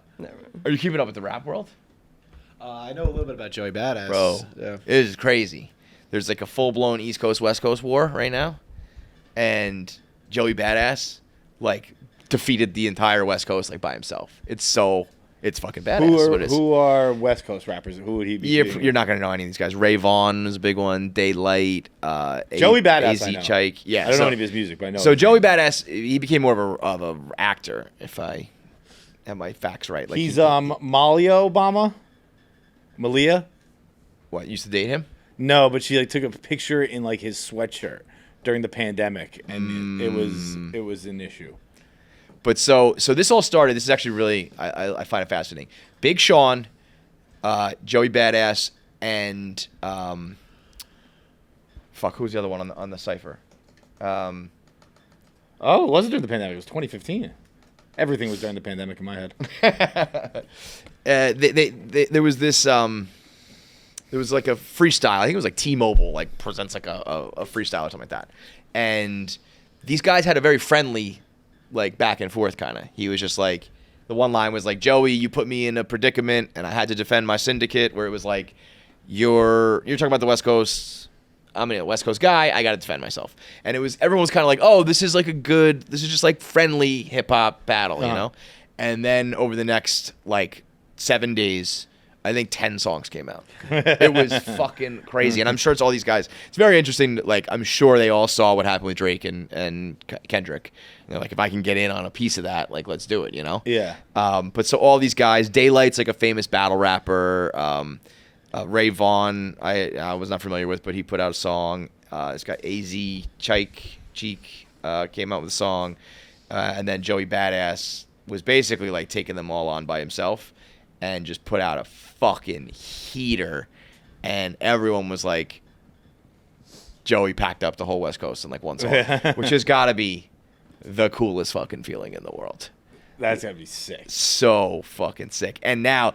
you keeping up with the rap world? I know a little bit about Joey Badass. Bro, Yeah. it is crazy. There's like a full-blown East Coast, West Coast war right now. And Joey Badass, like, defeated the entire West Coast, like, by himself. It's fucking badass. Who are West Coast rappers? Who would he be? You're not going to know any of these guys. Ray Vaughn was a big one. Daylight. Joey Badass, I know. Chike. Yeah, I don't know any of his music, but I know. So Joey Badass, he became more of a actor, if I have my facts right. Like he's Malia Obama? Malia? What, used to date him? No, but she like took a picture in like his sweatshirt during the pandemic, and it was an issue. But so this all started. This is actually really I find it fascinating. Big Sean, Joey Badass, and who's the other one on the cipher? Oh, it wasn't during the pandemic. It was 2015. Everything was during the pandemic in my head. There was this. There was like a freestyle. I think it was like T-Mobile like presents like a freestyle or something like that. And these guys had a very friendly like back and forth kind of. He was just like, the one line was like, Joey, you put me in a predicament and I had to defend my syndicate, where it was like, you're talking about the West Coast. I'm a West Coast guy. I got to defend myself. And everyone was kind of like, oh, this is just like friendly hip hop battle, you know? And then over the next like 7 days, I think 10 songs came out. It was fucking crazy. And I'm sure it's all these guys. It's very interesting. Like, I'm sure they all saw what happened with Drake and Kendrick. You know, like, if I can get in on a piece of that, like, let's do it, you know? Yeah. But so all these guys, Daylight's like a famous battle rapper. Ray Vaughn, I was not familiar with, but he put out a song. It's got AZ Cheek came out with a song. And then Joey Badass was basically like taking them all on by himself and just put out a fucking heater. And everyone was like, Joey packed up the whole West Coast in like one song, which has got to be the coolest fucking feeling in the world. That's gotta be sick. So fucking sick. And now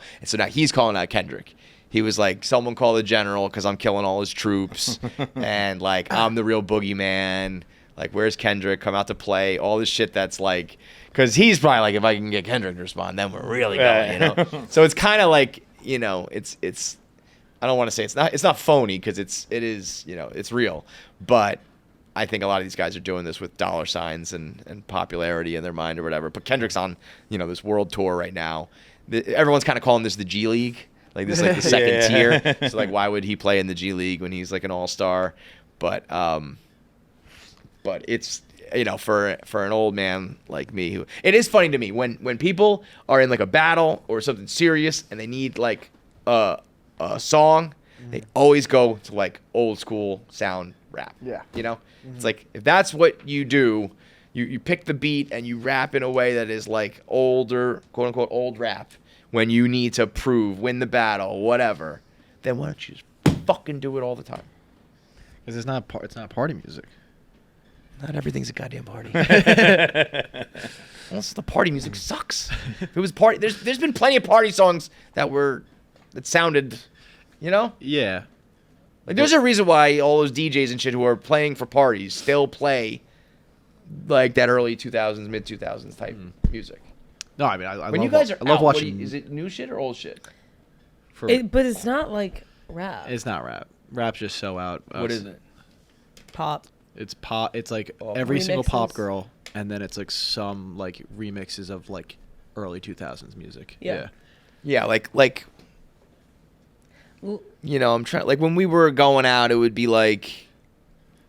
he's calling out Kendrick. He was like, someone call the general because I'm killing all his troops. And like, I'm the real boogeyman. Like, where's Kendrick? Come out to play. All this shit that's like, because he's probably like, if I can get Kendrick to respond, then we're really going, you know? So it's kind of like, you know, it's. I don't want to say it's not phony because it is, you know, it's real, but I think a lot of these guys are doing this with dollar signs and popularity in their mind or whatever. But Kendrick's on, you know, this world tour right now. Everyone's kind of calling this the G League, like this is like the second tier. So like, why would he play in the G League when he's like an all-star? But it's, you know, for an old man like me, it is funny to me when people are in like a battle or something serious and they need like a song, they always go to like old school sound rap. Yeah. You know, it's like if that's what you do, you pick the beat and you rap in a way that is like older, quote unquote, old rap when you need to win the battle, whatever. Then why don't you just fucking do it all the time? Because it's not party music. Not everything's a goddamn party. Also, the party music sucks. If it was party, there's been plenty of party songs that sounded, you know? Yeah. Like there's a reason why all those DJs and shit who are playing for parties still play like that early 2000s, mid 2000s type music. No, I mean I When love, you guys are I love out, watching. is it new shit or old shit? But it's not like rap. It's not rap. Rap's just so out. What is it? Pop. It's pop. It's like every single Remixes. pop girl, and then it's like some like remixes of like early 2000s music. Yeah. Yeah, like you know, I'm trying, like when we were going out, it would be like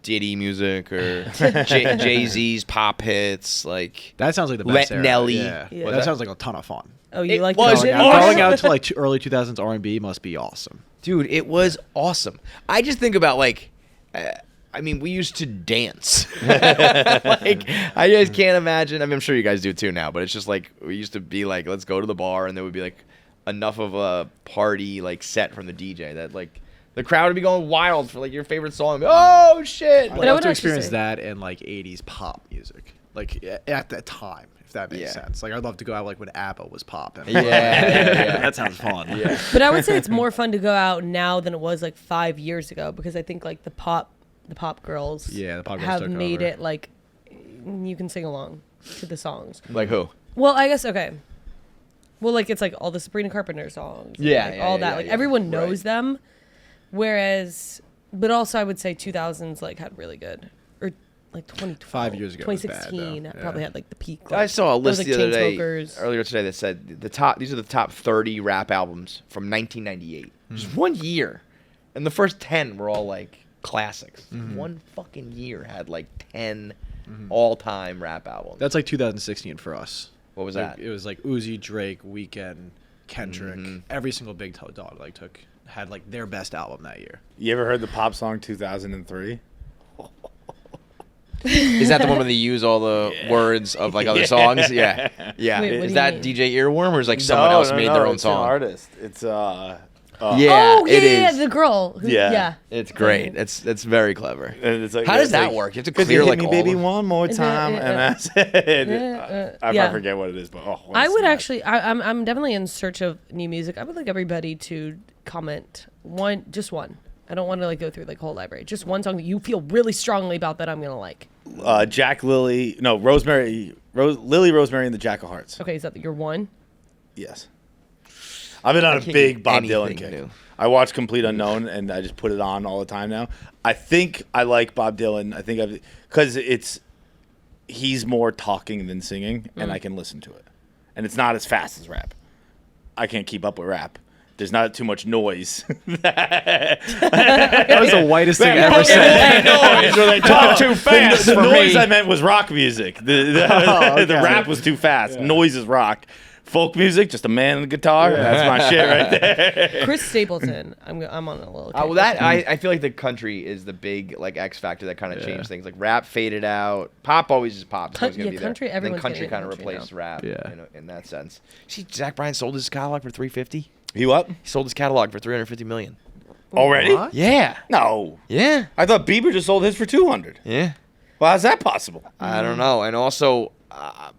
Diddy music or Jay-Z's pop hits, like That sounds like the best era. Nelly. Yeah. Yeah. That sounds like a ton of fun. Oh, you It like was the awesome. Going out to like early 2000s R&B must be awesome. Dude, it was awesome. I just think about like, I mean, we used to dance. Like, I just can't imagine. I mean, I'm sure you guys do too now, but it's just like we used to be like, let's go to the bar, and there would be like enough of a party like set from the DJ that like the crowd would be going wild for like your favorite song. Oh shit! I'd But I love would to actually experience say- that in like 80s pop music, like at that time, if that makes Yeah. sense. Like I'd love to go out like when ABBA was popping. Yeah. That sounds fun. Yeah. But I would say it's more fun to go out now than it was like 5 years ago because I think like the pop girls Yeah, the pop girls have took made over. it like you can sing along to the songs. Like who? Well, I guess okay. Well, like it's like all the Sabrina Carpenter songs. and, Yeah, like, yeah, all yeah, that. yeah, Like yeah. everyone knows Right. them. Whereas, but also I would say 2000s like had really good, or like 2012. 5 years ago was bad, 2016 though. probably Yeah. had like the peak. I saw a those, list like, the other day, Chainsmokers. earlier today, that said these are the top 30 rap albums from 1998. Just 1 year, and the first 10 were all like classics. One fucking year had like 10 all-time rap albums. That's like 2016 for us. What was Like, that? it was like Uzi, Drake, Weeknd, Kendrick. Mhm. Every single big dog like had like their best album that year. You ever heard the pop song 2003? Is that the one where they use all the words of like other songs? Yeah, yeah. Wait, what do Is you that mean? DJ Earworm or is like someone else made their own it's song? An artist. It's Yeah, Oh yeah, it yeah, is. the girl. Who, Yeah. yeah. It's great. It's very clever. and it's like, How does it's that like, work? You have to 'cause clear you hit like me, all baby, the- one more time, yeah. and that's it. I Yeah. forget what it is, but what I a would smash. actually. I'm definitely in search of new music. I would like everybody to comment just one. I don't want to like go through like whole library. Just one song that you feel really strongly about that I'm gonna like. Lily, Rosemary, and the Jack of Hearts. Okay, is that your one? Yes. I've been on a can't big get Bob Dylan anything kick. new. I watch Complete Unknown, and I just put it on all the time now. I think I like Bob Dylan. I think because he's more talking than singing, and I can listen to it. And it's not as fast as rap. I can't keep up with rap. There's not too much noise. That was the whitest thing ever said. noise or they talk too fast The for noise me. I meant was rock music. The okay. rap was too fast. Noise is rock. Folk music, just a man and a guitar. That's my shit right there. Chris Stapleton. I'm on a little. Well, that I feel like the country is the big like X factor that kind of changed things. Like rap faded out, pop always is pop. It's always gonna yeah, be country, there. And then everyone's country getting kind of into country replaced now. rap. Yeah. In that sense. See, Zach Bryan sold his catalog for $350. He what? He sold his catalog for $350 million. Already? What? Yeah. No. Yeah. I thought Bieber just sold his for 200. Yeah. Well, how's that possible? I don't know. And also,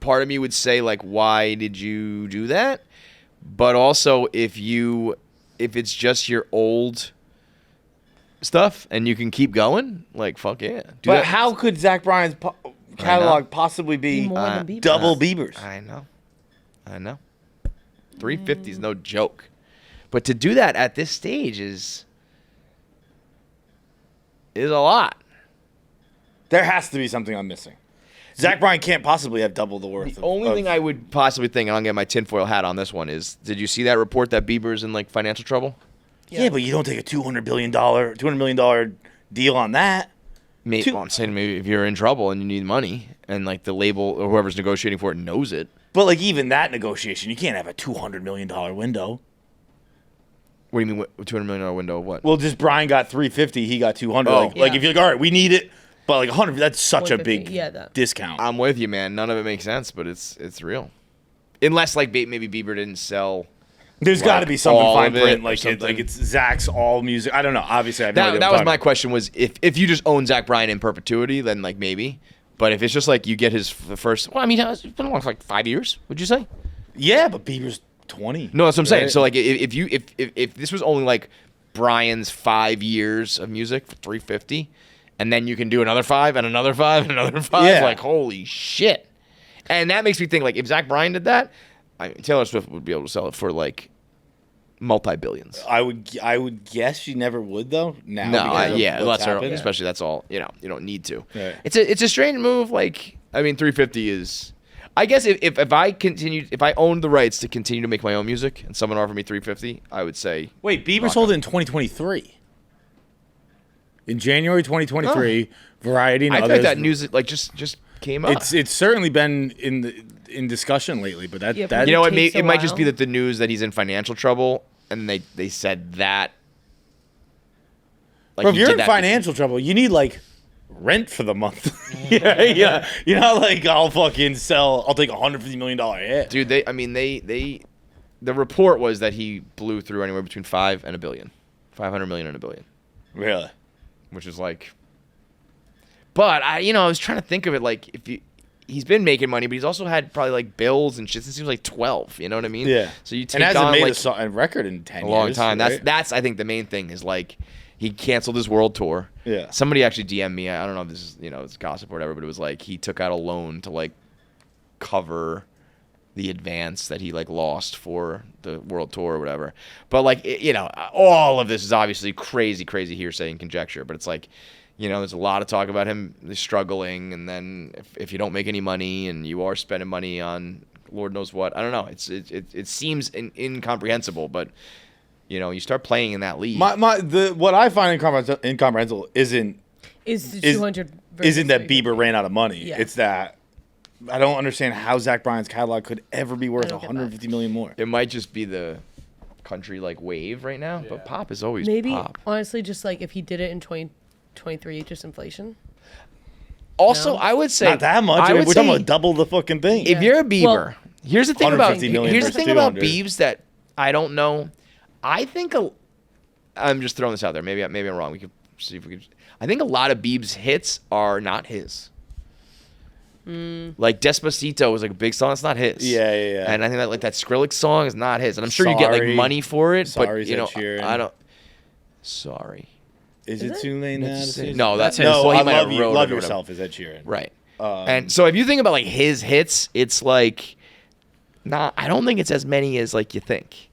part of me would say like, why did you do that? But also, if it's just your old stuff and you can keep going, like fuck yeah. Do But that. how could Zach Bryan's catalog possibly Be be more than Bieber. double Bieber's? I know. 350 is no joke. But to do that at this stage is a lot. There has to be something I'm missing. Zach Bryan can't possibly have double the worth. The only thing I would possibly think, and I'll get my tinfoil hat on this one, is did you see that report that Bieber's in like financial trouble? Yeah, but you don't take a $200 million deal on that. Maybe, I'm saying maybe if you're in trouble and you need money, and like the label or whoever's negotiating for it knows it. But like even that negotiation, you can't have a $200 million window. What do you mean? $200 million window? Of what? Well, just Bryan got 350, he got 200. Oh. Like if you're like, all right, we need it, but like 100, that's such a 150, big discount. I'm with you, man. None of it makes sense, but it's real. Unless like maybe Bieber didn't sell. There's like, got to be something all fine of print, it like or something. it's Zach's all music. I don't know. Obviously, I have no idea That what was I'm my talking question. Was if you just own Zach Bryan in perpetuity, then like maybe. But if it's just like you get the first, well, I mean, it's been along for like 5 years. Would you say? about. Yeah, but Bieber's 20. No, that's what I'm saying. right? So like if this was only like Bryan's 5 years of music for 350, and then you can do another 5 and another 5 and another 5, Yeah. like holy shit. And that makes me think like if Zach Bryan did that, Taylor Swift would be able to sell it for like multi-billions. I would guess she never would though. Now, No, because of yeah, what's that's her, happened. especially that's all, you don't need to. Right. It's a strange move. Like, I mean, 350 is, I guess if I owned the rights to continue to make my own music and someone offered me 350, I would say. Wait, Bieber sold it in 2023. In January 2023, Variety and I feel others. like that news like just came up. It's certainly been in discussion lately, but Yeah, that You know, It takes it a might just be while. that the news that he's in financial trouble, and they said that. Like Bro, if he you're did in that financial trouble, you need like rent for the month. yeah. You're not like I'll take $150 million hit. dude. The report was that he blew through anywhere between 5 and $1 billion, 500 million and $1 billion, Really? which is like. But I was trying to think of it like he's been making money, but he's also had probably like bills and shit since he was like 12. You know what I mean? Yeah. So you take and hasn't on made like a record in 10 a years. long time. Right? That's I think the main thing is like he canceled his world tour. Yeah. Somebody actually DM'd me. I don't know if this is it's gossip or whatever, but it was like he took out a loan to like cover the advance that he like lost for the world tour or whatever. But like all of this is obviously crazy hearsay and conjecture. But it's like there's a lot of talk about him struggling, and then if you don't make any money and you are spending money on Lord knows what, I don't know. It seems incomprehensible, but you start playing in that league. What I find incomprehensible isn't Is the 200 isn't that versus Bieber ran out of money. Yeah. It's that I don't understand how Zach Bryan's catalog could ever be worth don't get that. 150 million more. It might just be the country like wave right now, but pop is always Maybe pop. honestly, just like if he did it in 2023, just inflation. Also, No. I would say Not that much. I would We're talking say about double the fucking thing. if you're a Bieber, Well, here's the thing about 150 million here's the versus thing about 200. Biebs that I don't know. I think I'm just throwing this out there. Maybe I'm wrong. We could see if we could. I think a lot of Biebs' hits are not his. Like Despacito was like a big song. It's not his. Yeah. And I think that like that Skrillex song is not his. And I'm sure you get like Sorry. money for it, but Sorry's Ed Sheeran. I don't. Sorry. Is it too late now? to say No, that's his. No, Well, he I might have love you. wrote it Love or yourself is Ed Sheeran. Right. And so if you think about like his hits, it's like I don't think it's as many as like you think.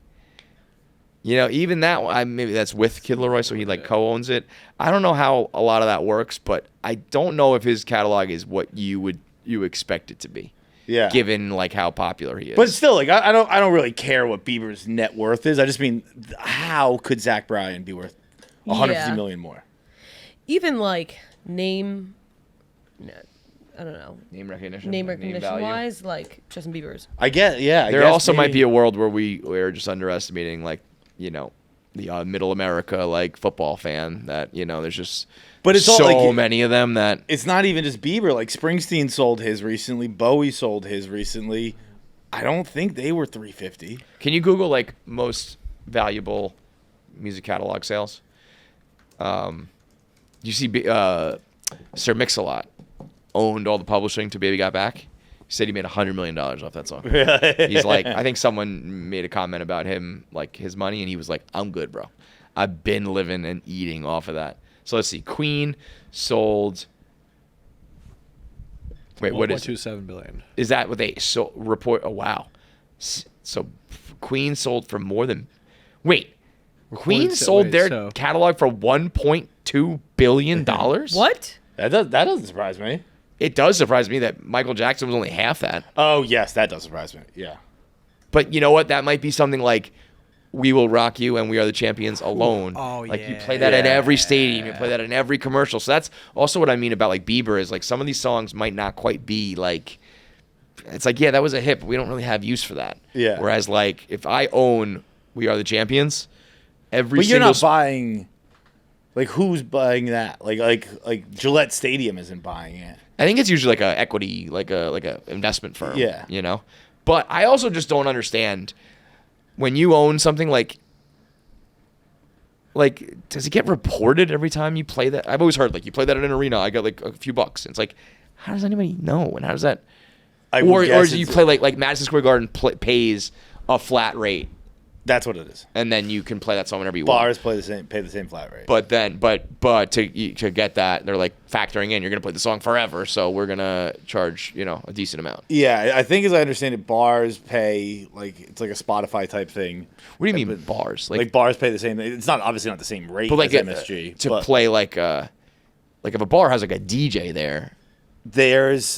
Even that one, maybe that's with Kid Laroi, so he like co-owns it. I don't know how a lot of that works, but I don't know if his catalog is what you expect it to be. Yeah. Given like how popular he is. But still, like I don't really care what Bieber's net worth is. I just mean, how could Zach Bryan be worth 150 Yeah. million more? Even like name, no, I don't know, name recognition. name like, recognition value. wise, like Justin Bieber's. I get, yeah. I There guess also might maybe. be a world where we're just underestimating like the middle America like football fan that there's just But it's all, so like, many of them that It's not even just Bieber. Like Springsteen sold his recently. Bowie sold his recently. I don't think they were 350. Can you Google like most valuable music catalog sales? You see, Sir Mix-a-Lot owned all the publishing to Baby Got Back. He said he made $100 million off that song. He's like, I think someone made a comment about him, like his money, and he was like, I'm good, bro. I've been living and eating off of that. So let's see. Queen sold. Wait, what is it? 1.27 billion. Is that what they report? Oh, wow. So Queen sold for more than Wait, Queen sold their so- catalog for $1.2 billion? What? That doesn't surprise me. It does surprise me that Michael Jackson was only half that. Oh yes, that does surprise me. Yeah. But you know what? That might be something like We Will Rock You and We Are the Champions alone. Oh, like you yeah. play that at every stadium. You play that in every commercial. So that's also what I mean about like Bieber is like some of these songs might not quite be like, it's like, yeah, that was a hit, but we don't really have use for that. Yeah. Whereas like if I own We Are the Champions, every But you're single not buying. Like who's buying that? Like Gillette Stadium isn't buying it. I think it's usually like a equity, like a investment firm. Yeah. You know? But I also just don't understand when you own something like does it get reported every time you play that? I've always heard like you play that at an arena, I got like a few bucks. It's like, how does anybody know? And how does that? Or do you play like Madison Square Garden pays a flat rate? That's what it is. And then you can play that song whenever you want. Bars pay the same flat rate. But to get that, they're like factoring in, you're gonna play the song forever, so we're gonna charge a decent amount. Yeah, I think as I understand it, bars pay it's like a Spotify type thing. What do you mean bars? Like bars pay the same. It's not obviously not the same rate but like as MSG. To play like if a bar has like a DJ there.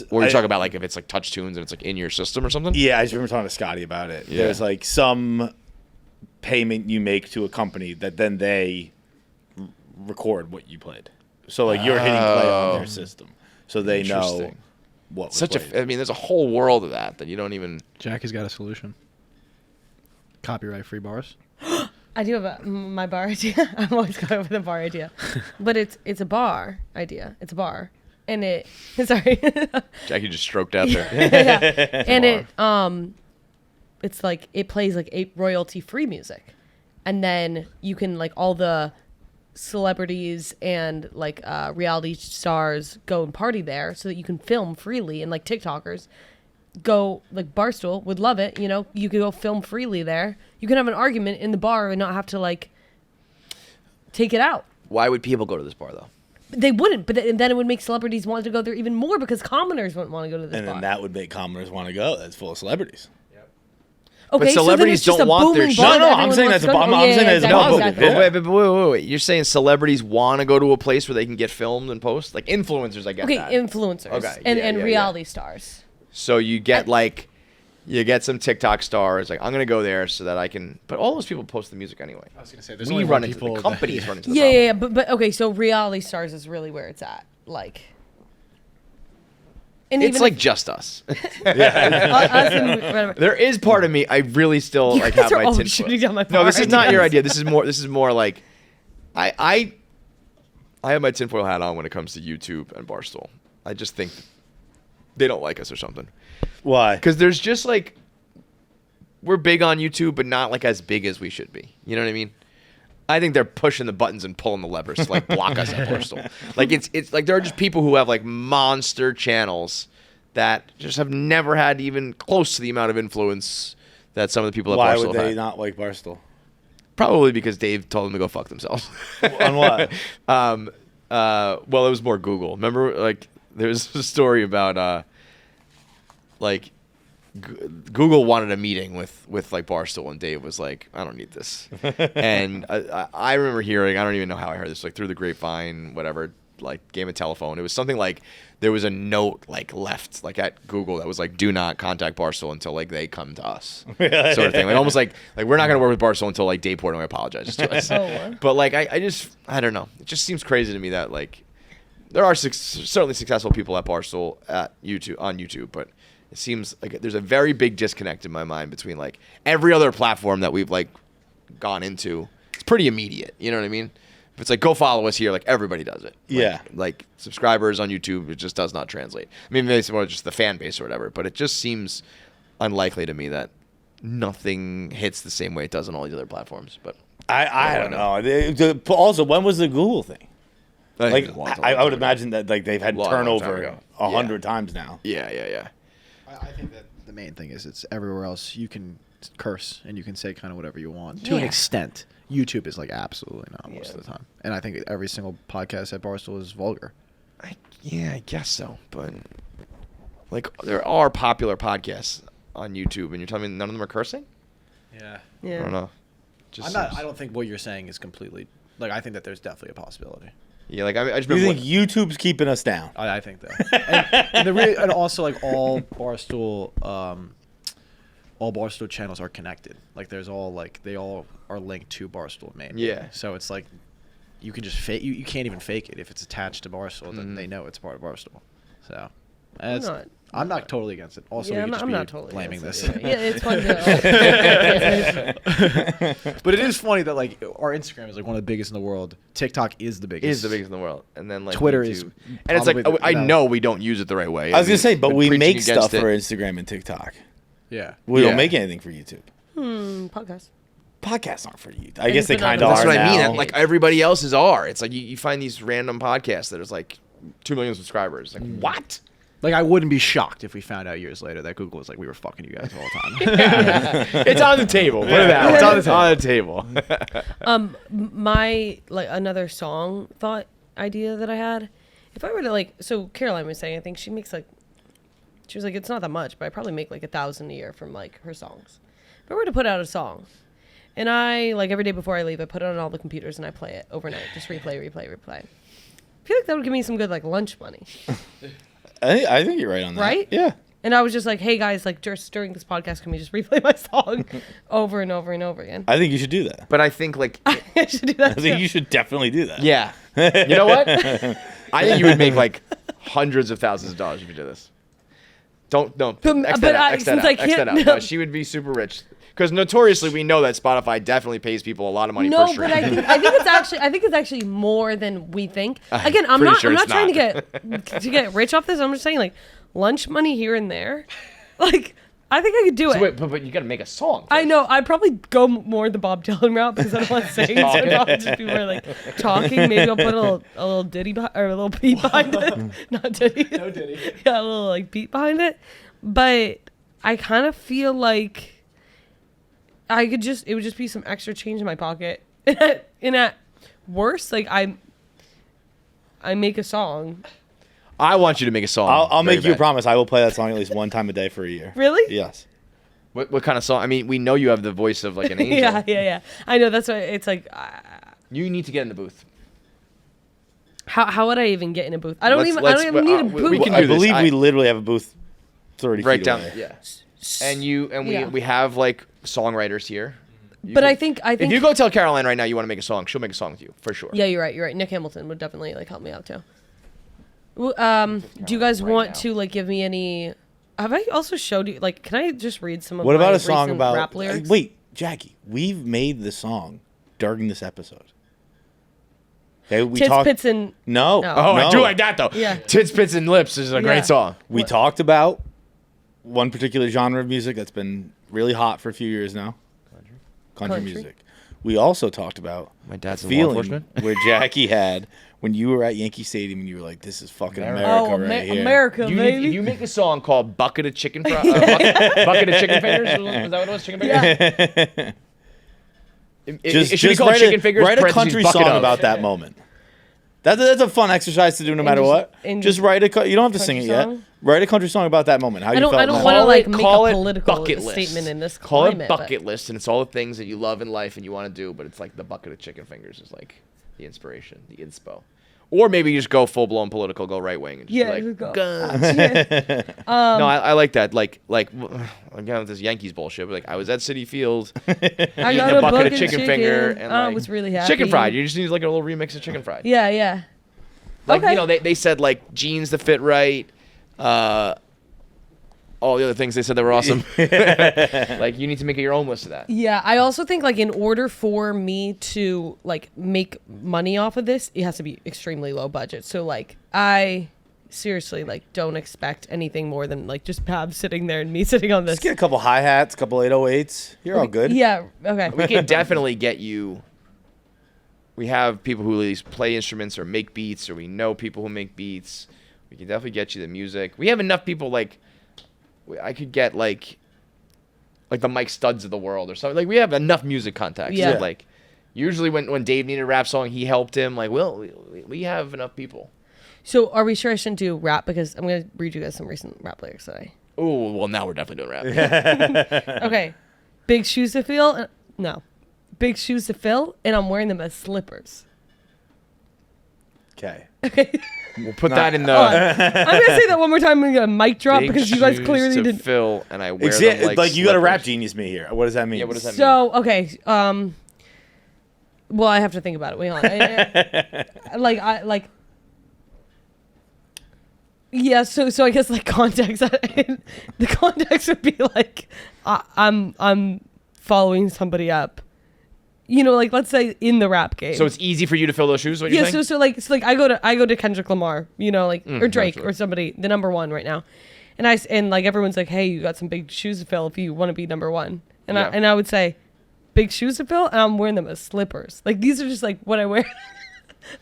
Or you talk about like if it's like touch tunes and it's like in your system or something. Yeah, I just remember talking to Scotty about it. Yeah. There's like some payment you make to a company that then they record what you played. So like you're hitting play on their system, so they know Interesting. what was Such played. I mean, there's a whole world of that you don't even. Jackie's got a solution. Copyright-free bars. I do have my bar idea. I'm always going with the bar idea, but it's a bar idea. It's a bar, and it. Sorry. Jackie just stroked out there. Yeah. And it's like it plays like royalty free music, and then you can like all the celebrities and like reality stars go and party there so that you can film freely, and like TikTokers go, like Barstool would love it, you could go film freely there. You can have an argument in the bar and not have to like take it out. Why would people go to this bar though? They wouldn't, but then it would make celebrities want to go there even more because commoners wouldn't want to go to this And bar. then that would make commoners want to go. That's full of celebrities. Okay, But celebrities so then it's just don't a want their booming show. bar No, that I'm everyone saying wants that's to a go to. bomb. I'm saying that's a exactly, bomb. exactly. Yeah. Wait. You're saying celebrities want to go to a place where they can get filmed and post? Like influencers, I get Okay, that. influencers Okay, and yeah. reality stars. So you get some TikTok stars. Like I'm gonna go there so that I can. But all those people post the music anyway. I was gonna say there's We only run one into people the companies run into the Yeah, problem. but okay, so reality stars is really where it's at. Like, and It's even like if- just us. us and whatever. There is part of me. I really still You like guys have are my always tin shooting down my No, this bar is not your ideas. idea. This is more like I have my tinfoil hat on when it comes to YouTube and Barstool. I just think they don't like us or something. Why? Because there's just like we're big on YouTube, but not like as big as we should be. You know what I mean? I think they're pushing the buttons and pulling the levers to like block us at Barstool. Like it's like there are just people who have like monster channels that just have never had even close to the amount of influence that some of the people at Why Barstool would have they had. not like Barstool? Probably because Dave told them to go fuck themselves. On what? Well, it was more Google. Remember, like there was a story about Google wanted a meeting with like Barstool, and Dave was like, I don't need this. And I remember hearing, I don't even know how I heard this, like through the grapevine, whatever, like game of telephone. It was something like there was a note like left like at Google that was like, do not contact Barstool until like they come to us, sort of thing. Like almost like we're not gonna work with Barstool until like Dave Portnoy apologizes to us. Oh. But like I don't know. It just seems crazy to me that like there are certainly successful people at Barstool on YouTube, but it seems like there's a very big disconnect in my mind between like every other platform that we've like gone into. It's pretty immediate. You know what I mean? If it's like, go follow us here, like everybody does it. Yeah. Like subscribers on YouTube, it just does not translate. I mean, maybe it's more just the fan base or whatever, but it just seems unlikely to me that nothing hits the same way it does on all these other platforms. But I don't know. Also, when was the Google thing? I think Like it was a long time I would ago. imagine that like they've had Long time turnover ago. 100 times now. Yeah. I think that the main thing is it's everywhere else you can curse and you can say kind of whatever you want to an Yeah. extent. YouTube is like absolutely not most of the time, and I think every single podcast at Barstool is vulgar. I guess so. But like, there are popular podcasts on YouTube, and you're telling me none of them are cursing? Yeah. I Yeah. don't know. I don't think what you're saying is completely. Like, I think that there's definitely a possibility. Yeah, like I just You remember think YouTube's keeping us down? I think that. And also, like, all Barstool channels are connected. Like, there's all, like, they all are linked to Barstool main. Yeah. So it's like, you can just fake. You can't even fake it. If it's attached to Barstool, then they know it's part of Barstool. So, I'm not totally against it. Also, Yeah, we could just I'm be not totally blaming against this. it. Yeah, it's fun to. But it is funny that, like, our Instagram is, like, one of the biggest in the world. TikTok is the biggest. is the biggest in the world, and then like Twitter YouTube. is and it's like probably I know we don't use it the right way. I was gonna say, but been we preaching make against stuff it. for Instagram and TikTok. Yeah. We Yeah. don't make anything for YouTube. Podcast. Podcasts aren't for you. I guess they but kind not of That's are what I now. mean. Like everybody else's are. It's like you find these random podcasts that is like 2 million subscribers. Like what? Like, I wouldn't be shocked if we found out years later that Google was like, we were fucking you guys all the time. It's on the table. Put it out. It's on the table. My another song thought idea that I had, if I were to so Caroline was saying, I think she makes she was like, it's not that much, but I probably make like $1,000 a year from like her songs. If I were to put out a song, and I every day before I leave, I put it on all the computers and I play it overnight, just replay. I feel like that would give me some good lunch money, I think you're right on that. right? Yeah. And I was just like, hey guys, just during this podcast, can we just replay my song over and over and over again? I think you should do that. But I think I should do that. I think too. you should definitely do that. yeah. You know what? I think you would make like hundreds of thousands of dollars if you did this. Don't X that out. X that out. X that out. No, she would be super rich. Because notoriously, we know that Spotify definitely pays people a lot of money per No, stream. but I think it's actually more than we think. Again, I'm pretty not sure I'm not it's trying not. to get rich off this. I'm just saying lunch money here and there. I think I could do it. So wait, but you got to make a song. I know. I'd probably go more the Bob Dylan route because I don't want to sing. So I'd probably just be more talking. Maybe I'll put a little ditty or a little beat behind it. Not ditty. No ditty. Yeah, a little beat behind it. But I kind of feel like it would just be some extra change in my pocket. And at worst, I make a song. I want you to make a song. I'll make Very you a bad. promise. I will play that song at least one time a day for a year. Really? Yes. What kind of song? I mean, we know you have the voice of like an angel. Yeah. I know. That's why it's You need to get in the booth. how would I even get in a booth? I don't even need a booth. we can I do this. believe we literally have a booth 30 right feet down. away. Yeah. And Yeah. we have songwriters here. But I think if you go tell Caroline right now you want to make a song, she'll make a song with you for sure. Yeah, you're right. Nick Hamilton would definitely help me out too. Do you guys right want now. to give me any? Have I also showed you? Can I just read some of What my about a song recent about rap lyrics? Wait, Jackie, we've made the song during this episode. Okay, we Tits, talked Pits, and No. No. Oh, I no. do like that though. Yeah. Tits, Pits, and Lips is a Yeah. great song. We talked about one particular genre of music that's been really hot for a few years now. Country music. We also talked about My dad's the in law feeling enforcement. where Jackie had when you were at Yankee Stadium and you were like, "This is fucking America oh, right here." America, baby. You make a song called "Bucket of Chicken Bucket of Chicken Fingers." Was that what it was? Chicken fingers. Yeah. It should be called Chicken Fingers. write a parentheses, country bucket song of. about that moment. That's a fun exercise to do no matter what. Just write you don't have to sing it country yet. song? Write a country song about that moment. How I you don't felt. want in that to moment. make Call a it political bucket list. statement in this Call climate. it bucket list, and it's all the things that you love in life and you want to do. But it's like the bucket of chicken fingers is like the inspiration, the inspo. Or maybe you just go full blown political, go right wing, and just Yeah, be just go. like, guns. Yeah. No, I like that. Like again with this Yankees bullshit. But I was at City Field, I eating got a bucket of chicken finger, and I was really happy. chicken fried. You just need like a little remix of chicken fried. Yeah. Like Okay. they said like jeans that fit right. All the other things they said that were awesome. Like you need to make your own list of that. Yeah, I also think in order for me to make money off of this, it has to be extremely low budget. So I seriously don't expect anything more than just Pab sitting there and me sitting on this. Just get a couple hi-hats, a couple 808s. You're all good. Yeah, okay. We can definitely get you. We have people who at least play instruments or make beats, or we know people who make beats. We can definitely get you the music. We have enough people I could get like the Mike Studs of the world or something. We have enough music contacts. Yeah. So, usually when Dave needed a rap song, he helped him. We have enough people. So are we sure I shouldn't do rap? Because I'm going to read you guys some recent rap lyrics that I... Oh, well, now we're definitely doing rap. Okay. Big shoes to fill? No. big shoes to fill, and I'm wearing them as slippers. Okay. We'll put that in the I'm gonna say that one more time. I'm gonna mic drop big because you guys shoes clearly to didn't. fill, and I wear them like you got to rap slippers. genius me here. What does that mean? Yeah, what does that mean? So okay, well, I have to think about it. Wait on. Yeah, so I guess like context. The context would be like I'm following somebody up. You know, like let's say in the rap game. So it's easy for you to fill those shoes. What you're saying? So like I go to Kendrick Lamar, you know, like or Drake absolutely. or somebody, the number one right now, and like everyone's like, hey, you got some big shoes to fill if you want to be number one, and Yeah. I would say, big shoes to fill, and I'm wearing them as slippers. Like these are just like what I wear.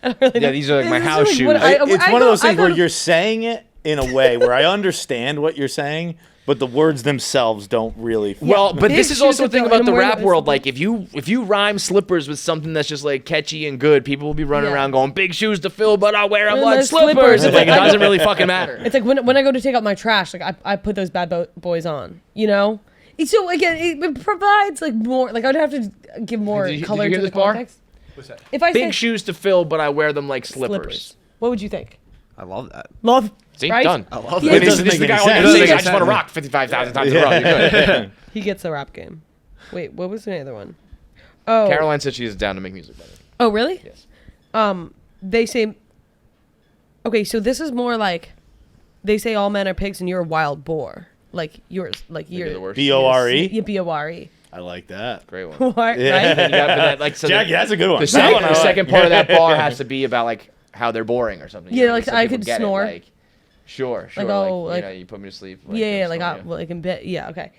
I don't really know. These are like my This is house like shoes. what It's I one of go- those I things go where to- you're saying it in a way where I understand what you're saying, but the words themselves don't really. Well, but Big this is shoes also a to thing fill, about and the I'm wearing rap them as world. Like if you rhyme slippers with something that's just like catchy and good, people will be running Yeah. around going big shoes to fill, but I wear them And like they're slippers. slippers. It's like it doesn't really fucking matter. It's like when I go to take out my trash, like I put those bad boys on, you know. So again, it provides like more. Like I would have to give more Did you color hear to the this bar? context. What's that? If I Big say shoes to fill, but I wear them like slippers. slippers, what would you think? I love that. Love. See, right? done. I love Yeah, that. it This doesn't is the make guy any on sense. the stage. It I doesn't just want to make rock 55,000 times in a row. You're good. He gets the rap game. Wait, what was the other one? Oh, Caroline said she is down to make music better. Oh, really? Yes. They say. Okay, so this is more like, they say all men are pigs and you're a wild boar. Like you're You're the worst. BORE. Yeah, BORE. I like that. Great one. What? Right? You got that, like, so Jackie, that's a good one. The That one I like. second part of that bar has to be about like how they're boring or something. Yeah, know, like, so I people could get it, snore. like, sure. Like, Like, oh, you like- know, you put me to sleep. Yeah, I'm like snoring, like in bed. Yeah, okay.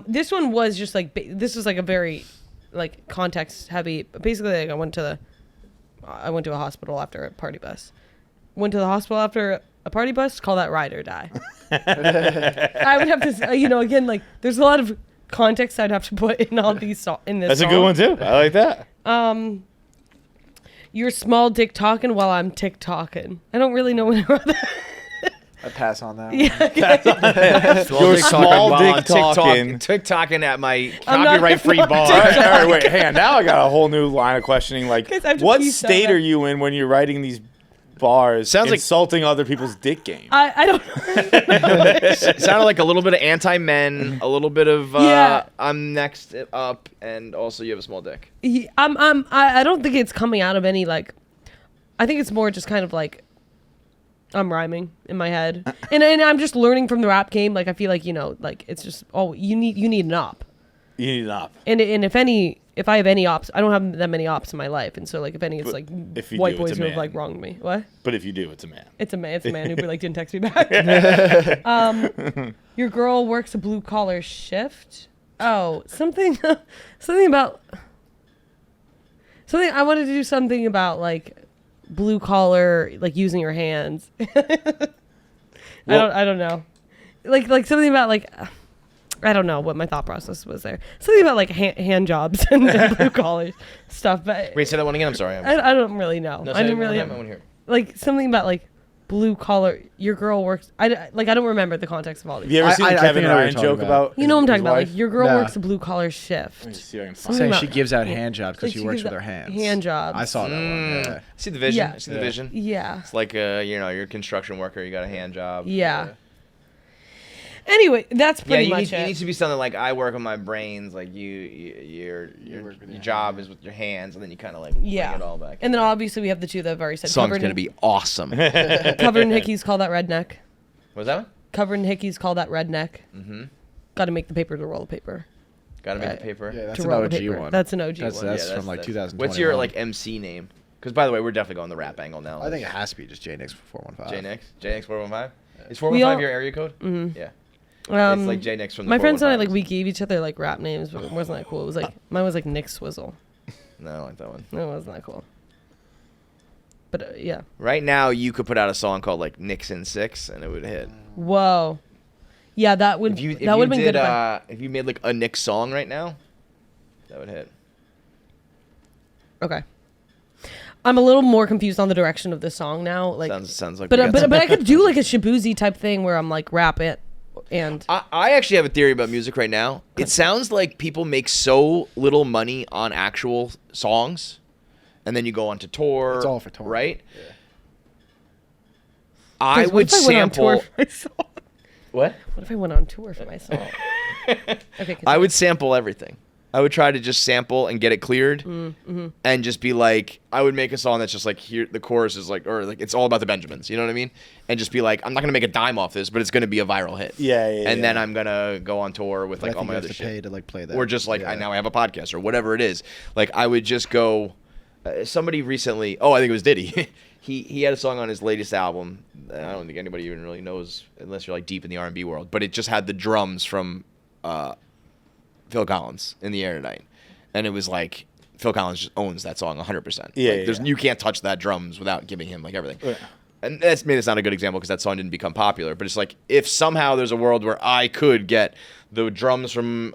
This one was just like this was like a very like context heavy. Basically, like I went to a hospital after a party bus. Went to the hospital after a party bus. Call that ride or die. I would have to, you know, again, like there's a lot of context I'd have to put in all these in this. That's a song. good one too. I like that. You're small dick talking while I'm tick tocking. I don't really know what I wrote that. I pass on that. Your small dick talking. TikToking at my I'm not copyright-free gonna bar. All right, wait, hang on. Now I got a whole new line of questioning. Like, Guys, I have to what pee so state bad. are you in when you're writing these bars, Sounds like- insulting other people's dick game? I don't. It sounded like a little bit of anti-men, a little bit of Yeah. I'm next up, and also you have a small dick. I don't think it's coming out of any like. I think it's more just kind of like. I'm rhyming in my head, and I'm just learning from the rap game. Like I feel like, you know, like it's just you need an op, You need an op. and if I have any ops, I don't have that many ops in my life, and so like if any, it's like if you white do, it's boys a who have man. like wronged me. What? But if you do, it's a man. It's a man who like didn't text me back. Your girl works a blue collar shift. Oh, something about something. I wanted to do something about like blue collar, like using your hands. I don't know. Like something about like. I don't know what my thought process was there. Something about like hand jobs and blue collar stuff, but Wait, say that one again. I'm sorry. I don't really know. No, I didn't really I want to hear. like something about like blue collar. Your girl works. I don't remember the context of all Have these. you ever seen I the think Kevin I know what Ryan you're talking joke about. about? You know what I'm talking his about? wife? Like your girl No. works a blue collar Let me shift. see if I can find Something Saying about- she gives out hand jobs because Like she she works gives with her out hands. hand jobs. I saw that one. Yeah. See the vision. Yeah. See the vision. Yeah. It's like you know, you're a construction worker. You got a hand job. Yeah. Anyway, that's Yeah, pretty you much need, you it. need to be something like I work on my brains. Like your work with your job is with your hands, and then you kind of like Yeah. bring it all back. And then obviously we have the two that have already said. song's covered gonna in- be awesome. covered in hickeys. Call that redneck. What's that one? Covered in hickeys. Call that redneck. Mm-hmm. Got to make the paper to roll the paper. Got to make Right. the paper. Yeah, that's To an roll the OG paper. one. That's an OG That's one. that's Yeah, from like 2020. What's your like MC name? Because by the way, we're definitely going the rap angle now. I think it has to be just JNix 415. JNix 415. Is We 415 all- your area code? Mm-hmm. Yeah. It's like JNix from the my friends and I 415s. we gave each other like rap names, but it wasn't that cool. It was like mine was like Nick Swizzle. No, I don't like that one. No, it wasn't that cool. But yeah. Right now, you could put out a song called like Nixon 6, and it would hit. Whoa. Yeah, that would If you that would have been did, good. if you made like a Nick song right now, that would hit. Okay. I'm a little more confused on the direction of the song now. Like, Sounds like. but we got but some- I could do like a Shabuzi type thing where I'm like rap it, And I actually have a theory about music right now. It sounds like people make so little money on actual songs, and then you go on to tour. It's all for tour, right? Yeah. I would sample. What? What if I went on tour for my song? Okay, I would sample everything. I would try to just sample and get it cleared, and just be like, I would make a song that's just like, here, the chorus is like, or like, it's all about the Benjamins, you know what I mean? And just be like, I'm not gonna make a dime off this, but it's gonna be a viral hit. Yeah. And then I'm gonna go on tour with like all my other shit. Pay to like play that. Or just like, I have a podcast or whatever it is. Like, I would just go. Somebody recently, I think it was Diddy. He had a song on his latest album. I don't think anybody even really knows unless you're like deep in the R&B world. But it just had the drums from Phil Collins, In the Air Tonight, and it was like Phil Collins just owns that song 100%. Yeah, you can't touch that drums without giving him like everything. Yeah. And that's made it sound a good example because that song didn't become popular. But it's like, if somehow there's a world where I could get the drums from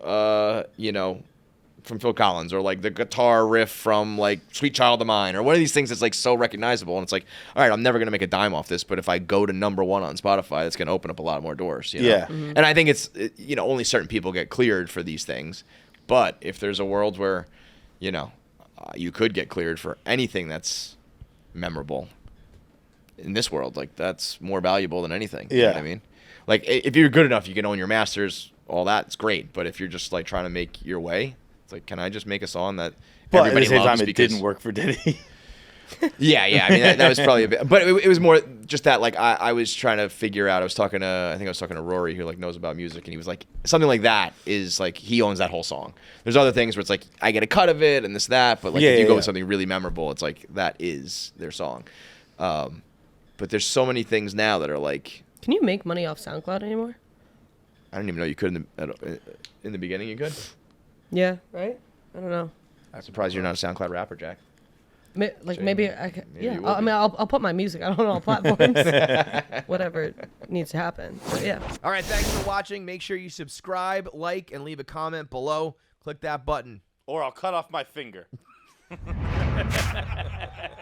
from Phil Collins, or like the guitar riff from like Sweet Child of Mine, or one of these things that's like so recognizable, and it's like, all right, I'm never gonna make a dime off this, but if I go to #1 on Spotify, that's gonna open up a lot more doors. You know? Yeah. Mm-hmm. And I think it's only certain people get cleared for these things, but if there's a world where you could get cleared for anything that's memorable in this world, like that's more valuable than anything. Yeah. You know what I mean, like if you're good enough, you can own your masters, all that's great, but if you're just like trying to make your way, it's like, can I just make a song that everybody at the same loves? time, it didn't work for Diddy. Yeah. I mean, that was probably a bit, but it was more just that. Like, I was trying to figure out. I was talking to Rory, who like knows about music, and he was like, something like that is like he owns that whole song. There's other things where it's like I get a cut of it and this that, but like if you go with something really memorable, it's like that is their song. But there's so many things now that are like. Can you make money off SoundCloud anymore? I didn't even know you could in the beginning. You could. Yeah. Right. I don't know. I'm surprised you're not a SoundCloud rapper, Jack. Maybe I could. Maybe Yeah. I mean, I'll put my music out on all platforms. Whatever needs to happen. But yeah. All right. Thanks for watching. Make sure you subscribe, like, and leave a comment below. Click that button. Or I'll cut off my finger.